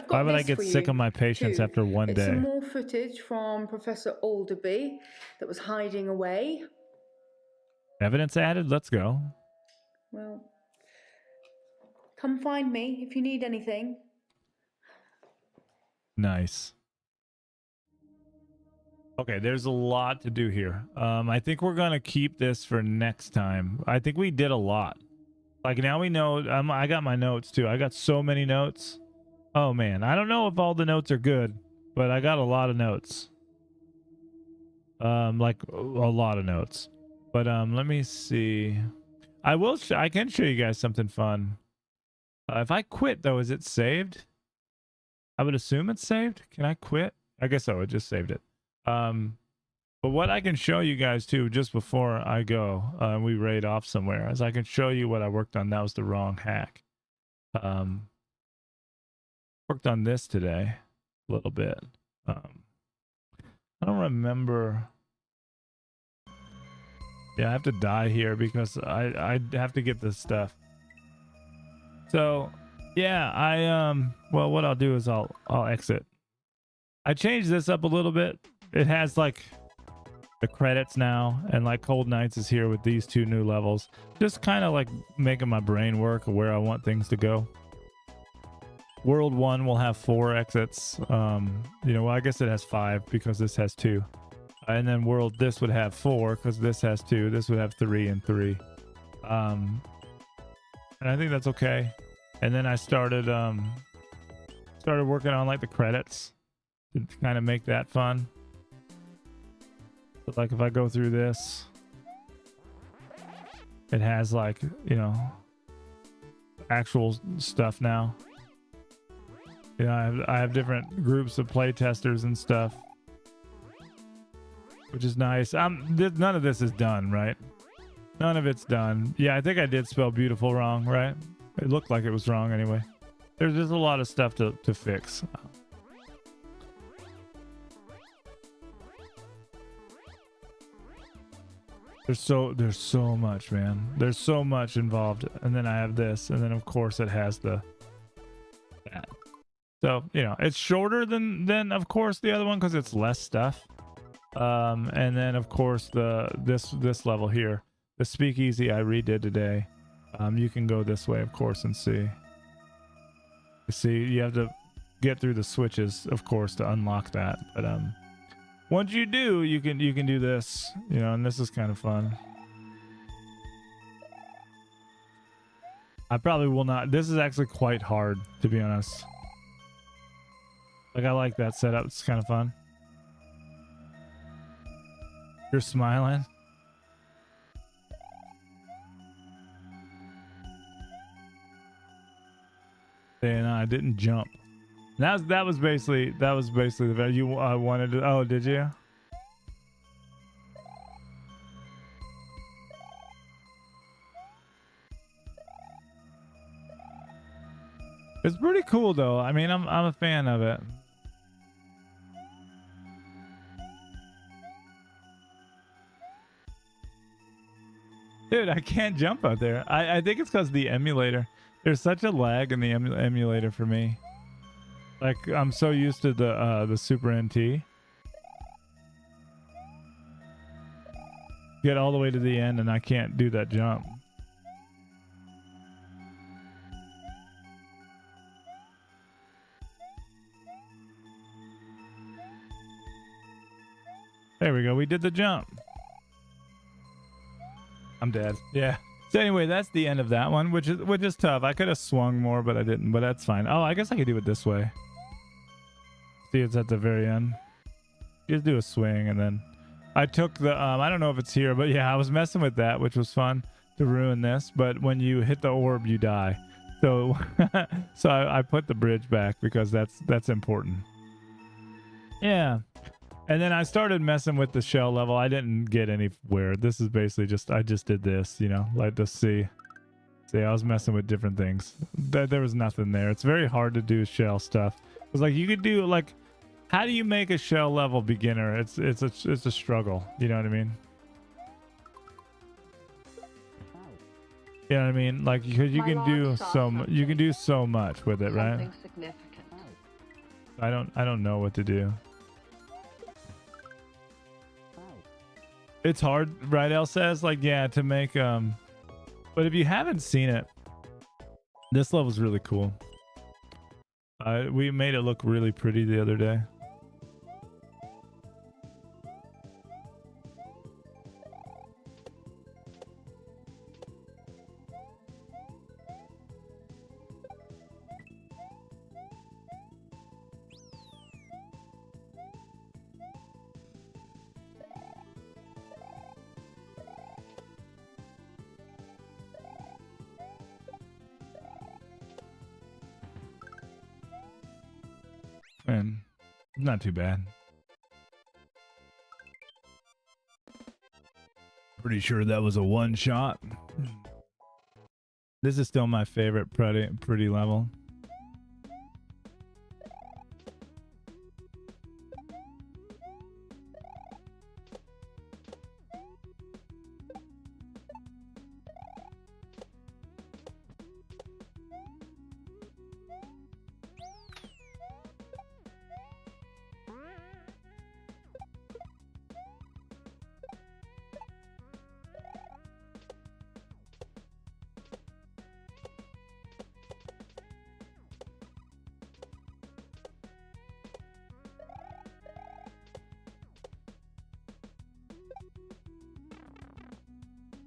Why would I get sick of my patients after one day? Some more footage from Professor Alderby that was hiding away. Evidence added? Let's go. Well, come find me if you need anything. Nice. Okay, there's a lot to do here. I think we're going to keep this for next time. I think we did a lot. Like now we know, I got my notes too. I got so many notes. Oh man, I don't know if all the notes are good, but I got a lot of notes. Like a lot of notes. But let me see. I can show you guys something fun. If I quit though, is it saved? I would assume it's saved. Can I quit? I guess so. It just saved it. But what I can show you guys too, just before I go, we raid off somewhere, is I can show you what I worked on. That was the wrong hack. Worked on this today a little bit. I don't remember. Yeah, I have to die here because I have to get this stuff. So yeah, well, what I'll do is I'll exit. I changed this up a little bit. It has like the credits now, and like Cold Nights is here with these two new levels. Just kind of like making my brain work where I want things to go. World 1 will have 4 exits. You know, well, I guess it has 5 because this has 2. And then this would have 4 because this has 2. This would have 3 and 3. And I think that's okay. And then I started working on like the credits to kind of make that fun. But like if I go through this, it has like, you know, actual stuff now. You know, I have different groups of playtesters and stuff. which is nice. None of this is done, right? None of it's done. Yeah, I think I did spell beautiful wrong, right? It looked like it was wrong anyway. There's just a lot of stuff to fix. There's so much, man. There's so much involved. And then I have this, and then of course it has that. So, you know, it's shorter than of course the other one because it's less stuff. And then of course this level here, the speakeasy I redid today. You can go this way, of course, and see. You see, you have to get through the switches, of course, to unlock that. But once you do, you can do this, you know, and this is kind of fun. I probably will not. This is actually quite hard, to be honest. Like, I like that setup. It's kind of fun. You're smiling. And I didn't jump. That was basically the value you wanted to. Oh, did you? It's pretty cool though. I mean, I'm a fan of it. Dude, I can't jump out there. I think it's because the emulator. There's such a lag in the emulator for me. Like, I'm so used to the Super NT. Get all the way to the end and I can't do that jump. There we go. We did the jump. I'm dead. Yeah. So anyway, that's the end of that one, which is tough. I could have swung more, but I didn't. But that's fine. Oh, I guess I could do it this way. See, it's at the very end. You just do a swing, and then I took the I don't know if it's here, but yeah, I was messing with that, which was fun to ruin this. But when you hit the orb, you die. So so I put the bridge back because that's important. Yeah. And then I started messing with the shell level. I didn't get anywhere. This is basically just, I just did this, you know, like to see. See, I was messing with different things. There was nothing there. It's very hard to do shell stuff. It's like you could do like, how do you make a shell level beginner? It's a struggle. You know what I mean? You know what I mean? Like, because you can do so much with it, right? I don't know what to do. It's hard, right? El says, like, yeah, to make but if you haven't seen it, this level's really cool. We made it look really pretty the other day. Man, not too bad. Pretty sure that was a one shot. This is still my favorite pretty level.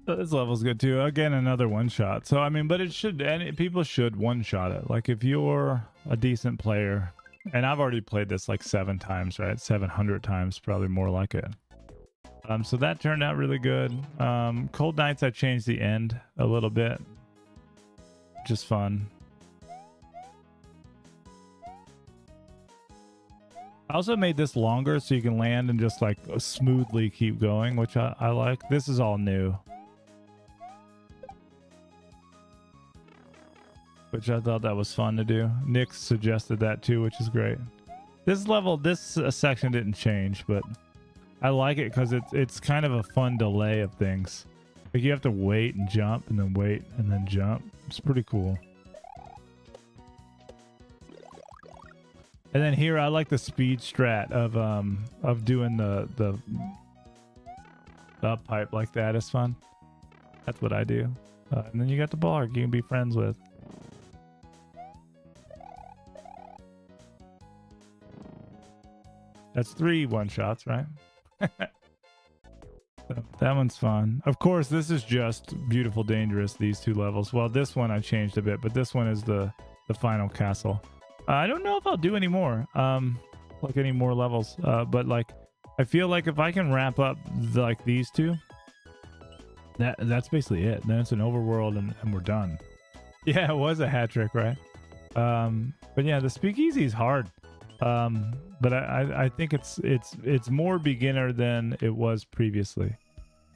This level's good too. Again, another one shot. So I mean, but it should, and people should one shot it. Like if you're a decent player, and I've already played this like 7 times, right? 700 times, probably more like it. So that turned out really good. Cold Nights, I changed the end a little bit, which is fun. I also made this longer so you can land and just like smoothly keep going, which I like. This is all new, which I thought that was fun to do. Nick suggested that too, which is great. This level, this section didn't change, but I like it because it's kind of a fun delay of things. Like you have to wait and jump and then wait and then jump. It's pretty cool. And then here I like the speed strat of doing the up pipe like that. It's fun. That's what I do. And then you got the Blarg you can be friends with. That's 3 one-shots, right? So that one's fun. Of course, this is just Beautiful Dangerous, these 2 levels. Well, this one I changed a bit, but this one is the final castle. I don't know if I'll do any more, like any more levels, but like I feel like if I can wrap up like these 2, that's basically it. Then it's an overworld and we're done. Yeah, it was a hat trick, right? But yeah, the speakeasy is hard. But I think it's more beginner than it was previously.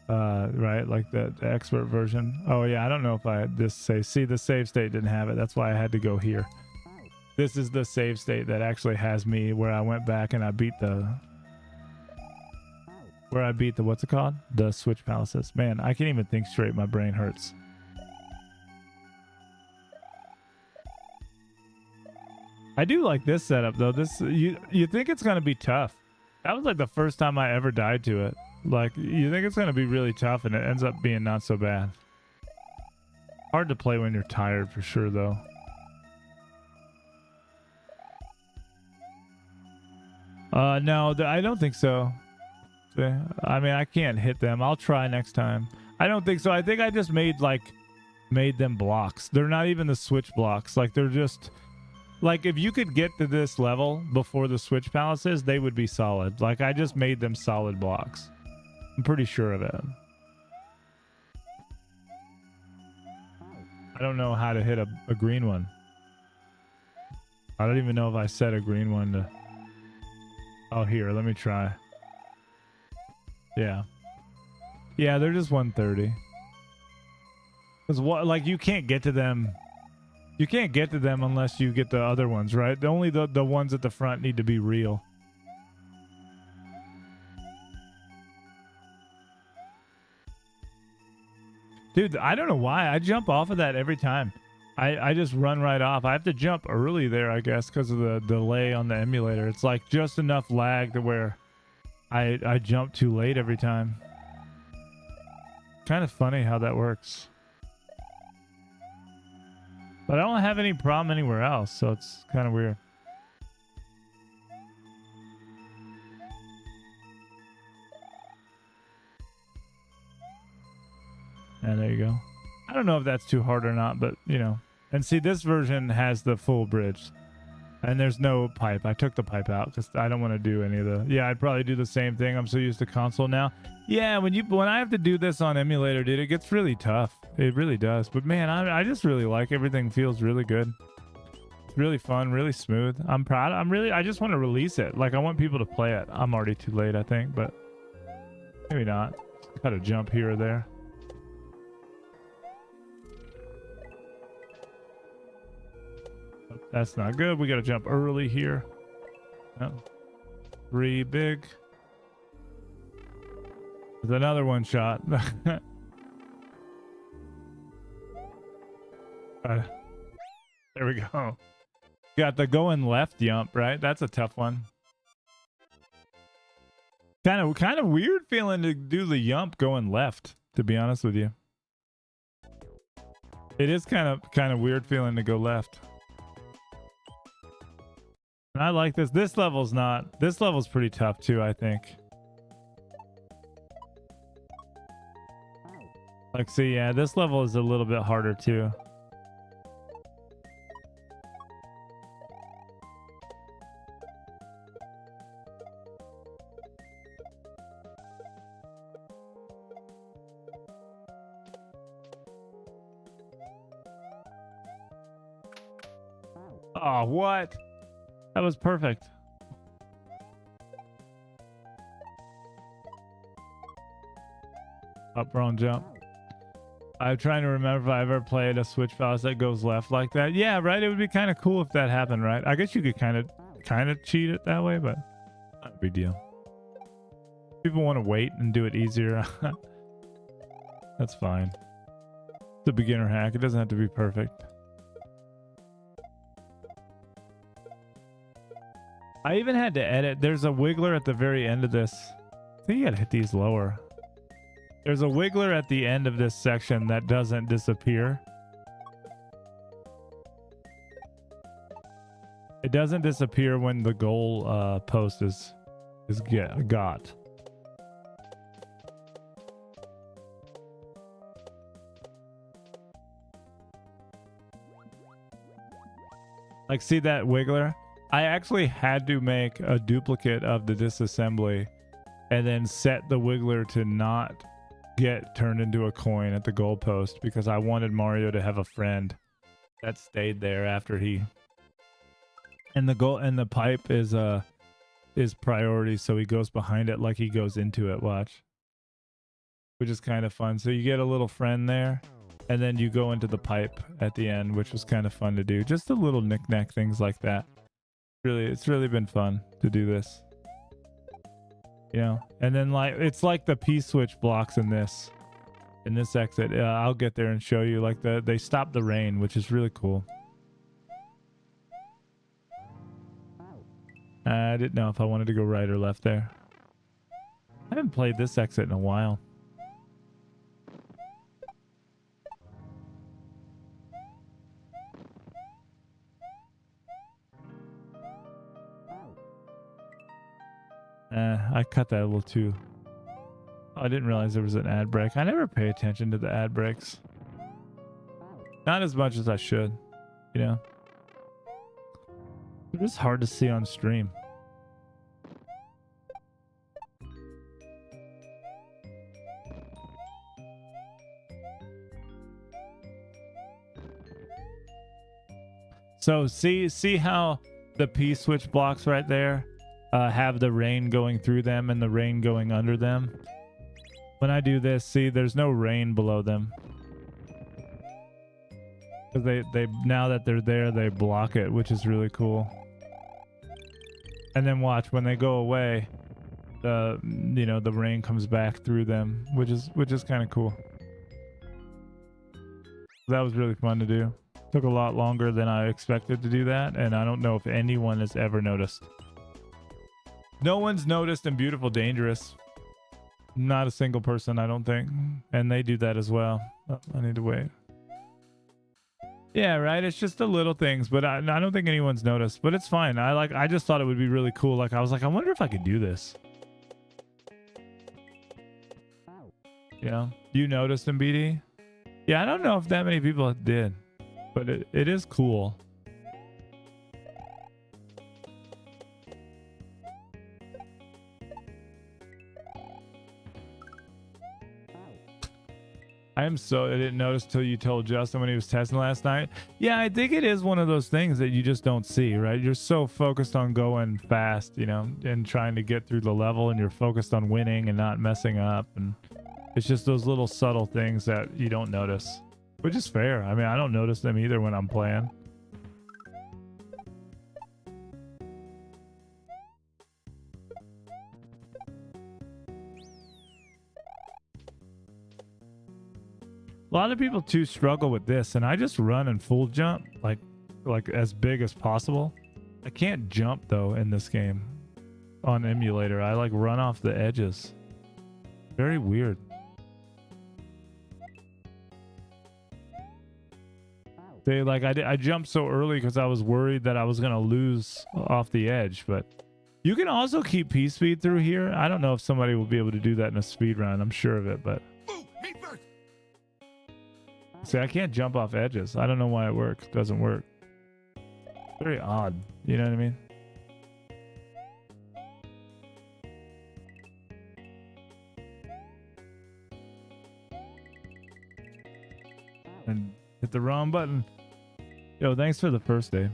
Right, like the expert version. Oh yeah, I don't know if I had this see the save state didn't have it. That's why I had to go here. This is the save state that actually has me where I went back and I beat the what's it called? The Switch Palaces. Man, I can't even think straight. My brain hurts. I do like this setup though. This you think it's gonna be tough. That was like the first time I ever died to it. Like you think it's gonna be really tough and it ends up being not so bad. Hard to play when you're tired for sure though. No, I don't think so. I mean, I can't hit them. I'll try next time. I don't think so. I think I just made them blocks. They're not even the switch blocks. Like they're just like if you could get to this level before the switch palaces, they would be solid. Like I just made them solid blocks. I'm pretty sure of it. I don't know how to hit a green one. I don't even know if I set a green one to... Oh, here, let me try. Yeah. Yeah, they're just 130. Because what, like, you can't get to them. You can't get to them unless you get the other ones, right? Only the ones at the front need to be real. Dude, I don't know why. I jump off of that every time. I just run right off. I have to jump early there, I guess, because of the delay on the emulator. It's like just enough lag to where I jump too late every time. Kind of funny how that works. But I don't have any problem anywhere else, so it's kind of weird. And there you go. I don't know if that's too hard or not, but you know. And see, this version has the full bridge. And there's no pipe. I took the pipe out because I don't want to do any of the... Yeah, I'd probably do the same thing. I'm so used to console now. Yeah, when I have to do this on emulator, dude, it gets really tough. It really does. But man, I just really like everything. Feels really good. It's really fun, really smooth. I'm proud. I just want to release it. Like, I want people to play it. I'm already too late, I think, but maybe not. Got to jump here or there. That's not good. We got to jump early here. Oh. 3 big. There's another one shot. There we go. Got the going left jump, right? That's a tough one. Kind of weird feeling to do the jump going left, to be honest with you. It is kind of weird feeling to go left. And I like this. This level's pretty tough too, I think. Like, see, yeah, this level is a little bit harder too. Oh, what? That was perfect. Up, wrong jump. I'm trying to remember if I ever played a Switch Palace that goes left like that. Yeah, right. It would be kind of cool if that happened, right? I guess you could kind of cheat it that way, but not a big deal. People want to wait and do it easier. That's fine. It's a beginner hack. It doesn't have to be perfect. I even had to edit. There's a wiggler at the very end of this. I think you gotta hit these lower. There's a wiggler at the end of this section that doesn't disappear. It doesn't disappear when the goal post is got. Like, see that wiggler? I actually had to make a duplicate of the disassembly and then set the wiggler to not get turned into a coin at the goalpost because I wanted Mario to have a friend that stayed there after he. And the goal and the pipe is priority, so he goes behind it like he goes into it. Watch, which is kind of fun. So you get a little friend there, and then you go into the pipe at the end, which was kind of fun to do. Just a little knick-knack things like that. It's really been fun to do this. You know, and then like it's like the P-switch blocks in this exit. I'll get there and show you. Like they stop the rain, which is really cool. I didn't know if I wanted to go right or left there. I haven't played this exit in a while. I cut that a little too. Oh, I didn't realize there was an ad break. I never pay attention to the ad breaks. Not as much as I should, you know. It's just hard to see on stream. So see how the P-switch blocks right there have the rain going through them and the rain going under them. When I do this, see, there's no rain below them. Because they now that they're there, they block it, which is really cool. And then watch, when they go away, the rain comes back through them, which is kind of cool. That was really fun to do. Took a lot longer than I expected to do that, and I don't know if anyone has ever noticed. No one's noticed in Beautiful Dangerous. Not a single person, I don't think. And they do that as well. Oh, I need to wait. Yeah, right. It's just the little things, but I don't think anyone's noticed. But it's fine. I just thought it would be really cool. Like I was like, I wonder if I could do this. You know, you noticed in BD? Yeah, I don't know if that many people did, but it is cool. I didn't notice till you told Justin when he was testing last night. Yeah, I think it is one of those things that you just don't see, right? You're so focused on going fast, you know, and trying to get through the level, and you're focused on winning and not messing up. And it's just those little subtle things that you don't notice, which is fair. I mean, I don't notice them either when I'm playing. A lot of people too struggle with this, and I just run and full jump like as big as possible. I can't jump though in this game on emulator. I like run off the edges. Very weird. I jumped so early because I was worried that I was gonna lose off the edge, but you can also keep P speed through here. I don't know if somebody will be able to do that in a speed run. I'm sure of it, but see, I can't jump off edges. I don't know why it works. It doesn't work. Very odd. You know what I mean? And hit the wrong button. Yo, thanks for the first day.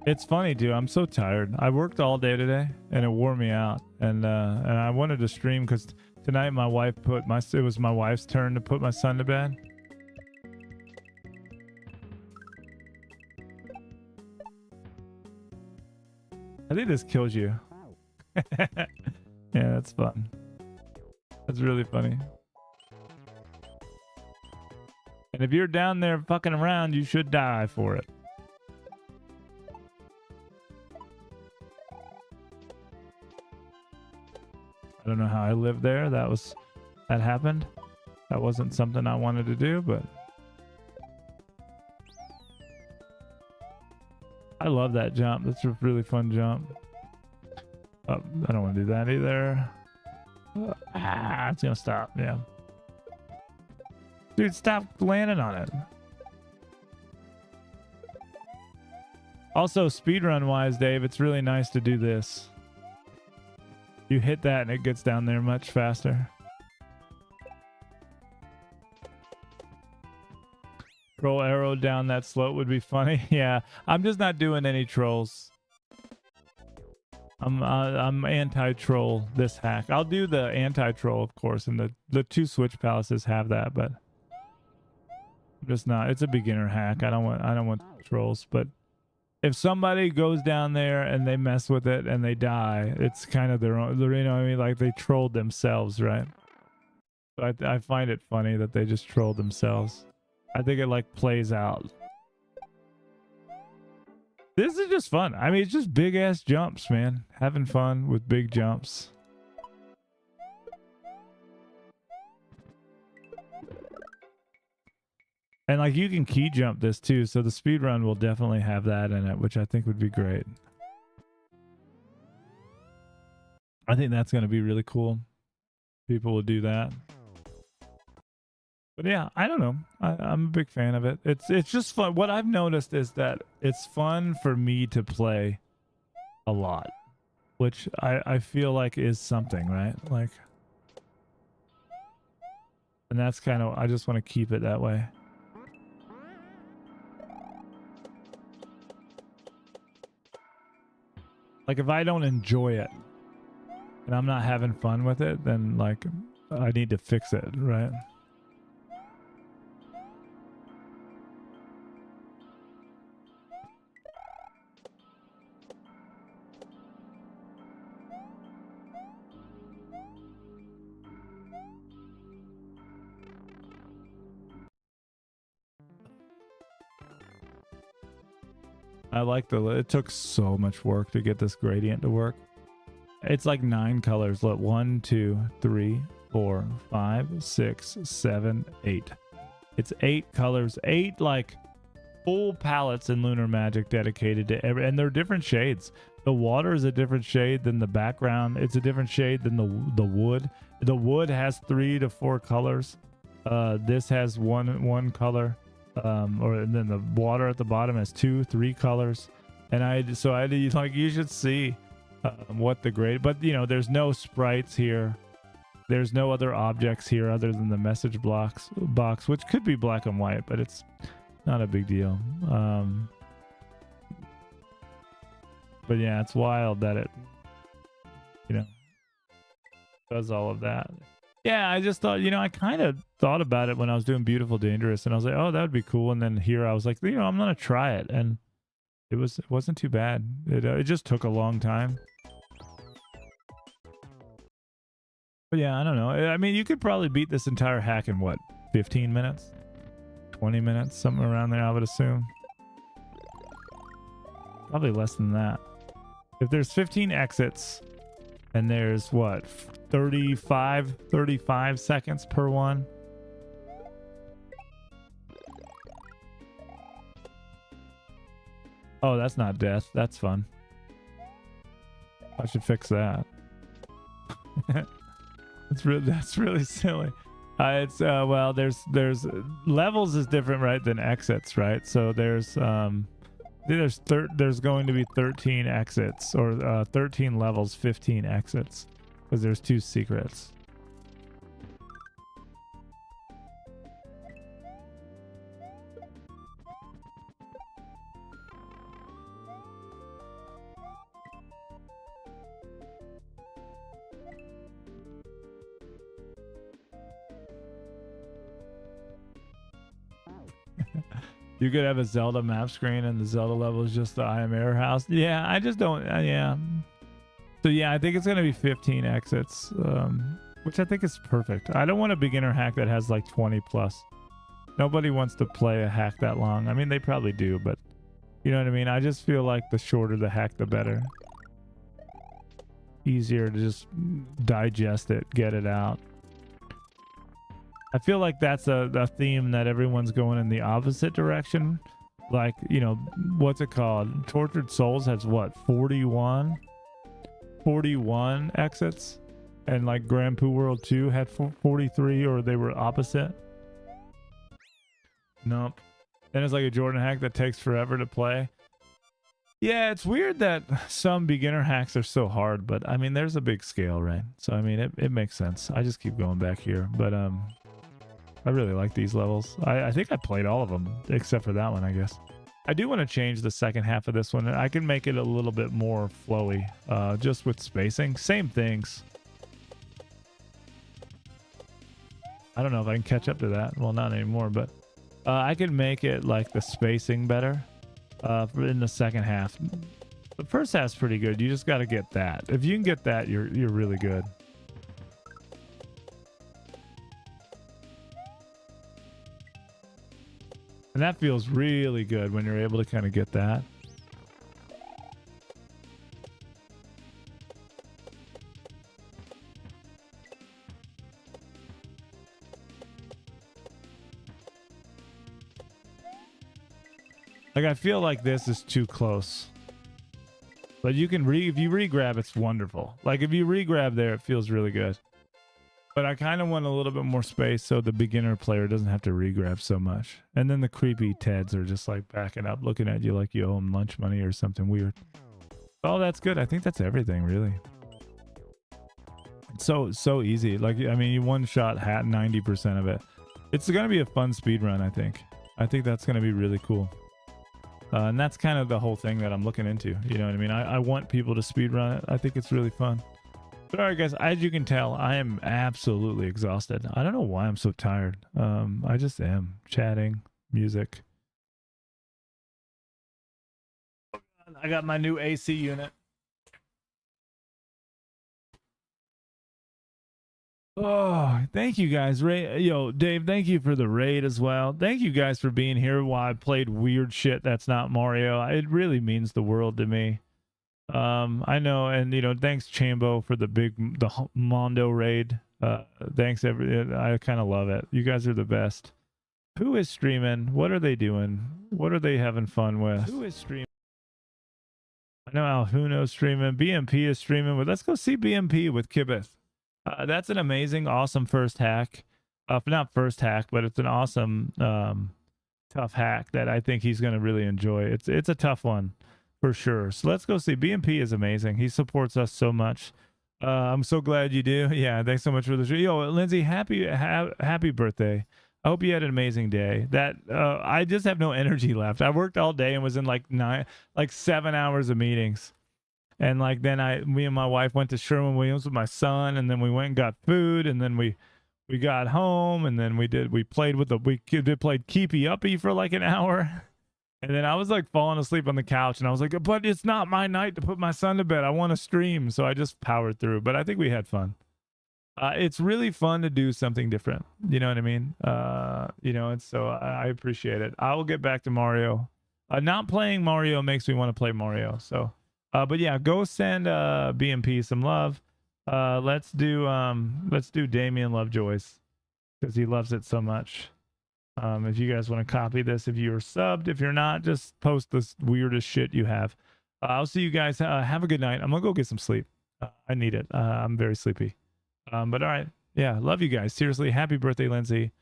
It's funny, dude. I'm so tired. I worked all day today, and it wore me out. And I wanted to stream because Tonight my wife it was my wife's turn to put my son to bed. I think this kills you. Yeah, that's fun. That's really funny. And if you're down there fucking around, you should die for it. I don't know how I lived there. That happened. That wasn't something I wanted to do, but I love that jump. That's a really fun jump. Oh, I don't want to do that either. It's gonna stop. Yeah. Dude, stop landing on it. Also, speedrun wise, Dave, it's really nice to do this. You hit that and it gets down there much faster. Troll arrow down that slope would be funny. Yeah, I'm just not doing any trolls. I'm anti-troll this hack. I'll do the anti-troll, of course, and the 2 switch palaces have that, but I'm just not. It's a beginner hack. I don't want trolls, but if somebody goes down there and they mess with it and they die, it's kind of their own, you know what I mean? Like they trolled themselves, right? So I find it funny that they just trolled themselves. I think it like plays out. This is just fun. I mean, it's just big ass jumps, man. Having fun with big jumps. And like you can key jump this too, so the speedrun will definitely have that in it, which I think would be great. I think that's going to be really cool. People will do that. But yeah, I don't know. I'm a big fan of it. It's just fun. What I've noticed is that it's fun for me to play a lot, which I feel like is something, right? Like, and that's kind of, I just want to keep it that way. Like if I don't enjoy it and I'm not having fun with it, then like I need to fix it, right? I like it took so much work to get this gradient to work. It's like 9 colors. Look, 1, 2, 3, 4, 5, 6, 7, 8. It's 8 colors, 8 like full palettes in Lunar Magic dedicated to and they're different shades. The water is a different shade than the background. It's a different shade than the wood. The wood has 3 to 4 colors. This has one color. And then the water at the bottom has 2, 3 colors, and I like, you should see what the grade, but you know, there's no sprites here, there's no other objects here other than the message box, which could be black and white, but it's not a big deal. But yeah, it's wild that it, you know, does all of that. Yeah, I just thought, you know, I kind of thought about it when I was doing Beautiful Dangerous, and I was like, oh, that would be cool. And then here I was like, you know, I'm gonna try it, and it wasn't too bad. It just took a long time. But yeah, I don't know. I mean, you could probably beat this entire hack in what, 15 minutes, 20 minutes, something around there, I would assume. Probably less than that. If there's 15 exits and there's what, 35 seconds per one. Oh, that's not death. That's fun. I should fix that. That's really silly. It's well, there's levels is different, right, than exits, right? So there's going to be 13 exits, or 13 levels, 15 exits, because there's 2 secrets. You could have a Zelda map screen and the Zelda level is just the I Am Air house. Yeah, I just don't. Yeah. So yeah, I think it's gonna be 15 exits, which I think is perfect. I don't want a beginner hack that has like 20 plus. Nobody wants to play a hack that long. I mean, they probably do, but you know what I mean? I just feel like the shorter the hack, the better. Easier to just digest it, get it out. I feel like that's a theme that everyone's going in the opposite direction. Like, you know, what's it called? Tortured Souls has what, 41 exits? And like Grand Poo World 2 had 43, or they were opposite. Nope. Then it's like a Jordan hack that takes forever to play. Yeah, it's weird that some beginner hacks are so hard, but I mean, there's a big scale, right? So I mean, it makes sense. I just keep going back here, but I really like these levels. I think I played all of them except for that one, I guess. I do want to change the second half of this one. I can make it a little bit more flowy, just with spacing. Same things. I don't know if I can catch up to that. Well, not anymore, but I can make it like the spacing better in the second half. The first half's pretty good. You just got to get that. If you can get that, you're really good. And that feels really good when you're able to kind of get that. Like, I feel like this is too close. But you can if you re-grab, it's wonderful. Like, if you re-grab there, it feels really good. But I kind of want a little bit more space so the beginner player doesn't have to re-grab so much. And then the creepy Teds are just like backing up, looking at you like you owe them lunch money or something weird. Oh, that's good. I think that's everything, really. It's so easy. Like, I mean, you one-shot hat 90% of it. It's going to be a fun speed run, I think. I think that's going to be really cool. And that's kind of the whole thing that I'm looking into. You know what I mean? I want people to speed run it. I think it's really fun. But all right, guys, as you can tell, I am absolutely exhausted. I don't know why I'm so tired. I just am. Chatting, music. I got my new AC unit. Oh, thank you guys. Yo, Dave, thank you for the raid as well. Thank you guys for being here while I played weird shit that's not Mario. It really means the world to me. I know, and you know, thanks Chambo for the Mondo raid. Thanks I kind of love it. You guys are the best. Who is streaming? What are they doing? What are they having fun with? Who is streaming? I know Alhuno's streaming. BMP is streaming. But let's go see BMP with Kibith. That's an amazing, awesome first hack. Not first hack, but it's an awesome, tough hack that I think he's going to really enjoy. It's a tough one. For sure. So let's go see. BMP is amazing. He supports us so much. I'm so glad you do. Yeah, thanks so much for the show. Yo, Lindsay, happy birthday. I hope you had an amazing day. I just have no energy left. I worked all day and was in like 7 hours of meetings. And like then me and my wife went to Sherwin-Williams with my son, and then we went and got food, and then we got home, and then we played Keepy Uppy for like an hour. And then I was like falling asleep on the couch, and I was like, but it's not my night to put my son to bed. I want to stream. So I just powered through, but I think we had fun. It's really fun to do something different. You know what I mean? You know, and so I appreciate it. I will get back to Mario. Not playing Mario makes me want to play Mario. So, but yeah, go send BMP some love. Let's do Damien Lovejoy's because he loves it so much. If you guys want to copy this, if you're subbed, if you're not, just post the weirdest shit you have. I'll see you guys. Have a good night. I'm gonna go get some sleep. I need it. I'm very sleepy. But all right. Yeah. Love you guys. Seriously. Happy birthday, Lindsay.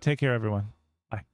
Take care, everyone. Bye.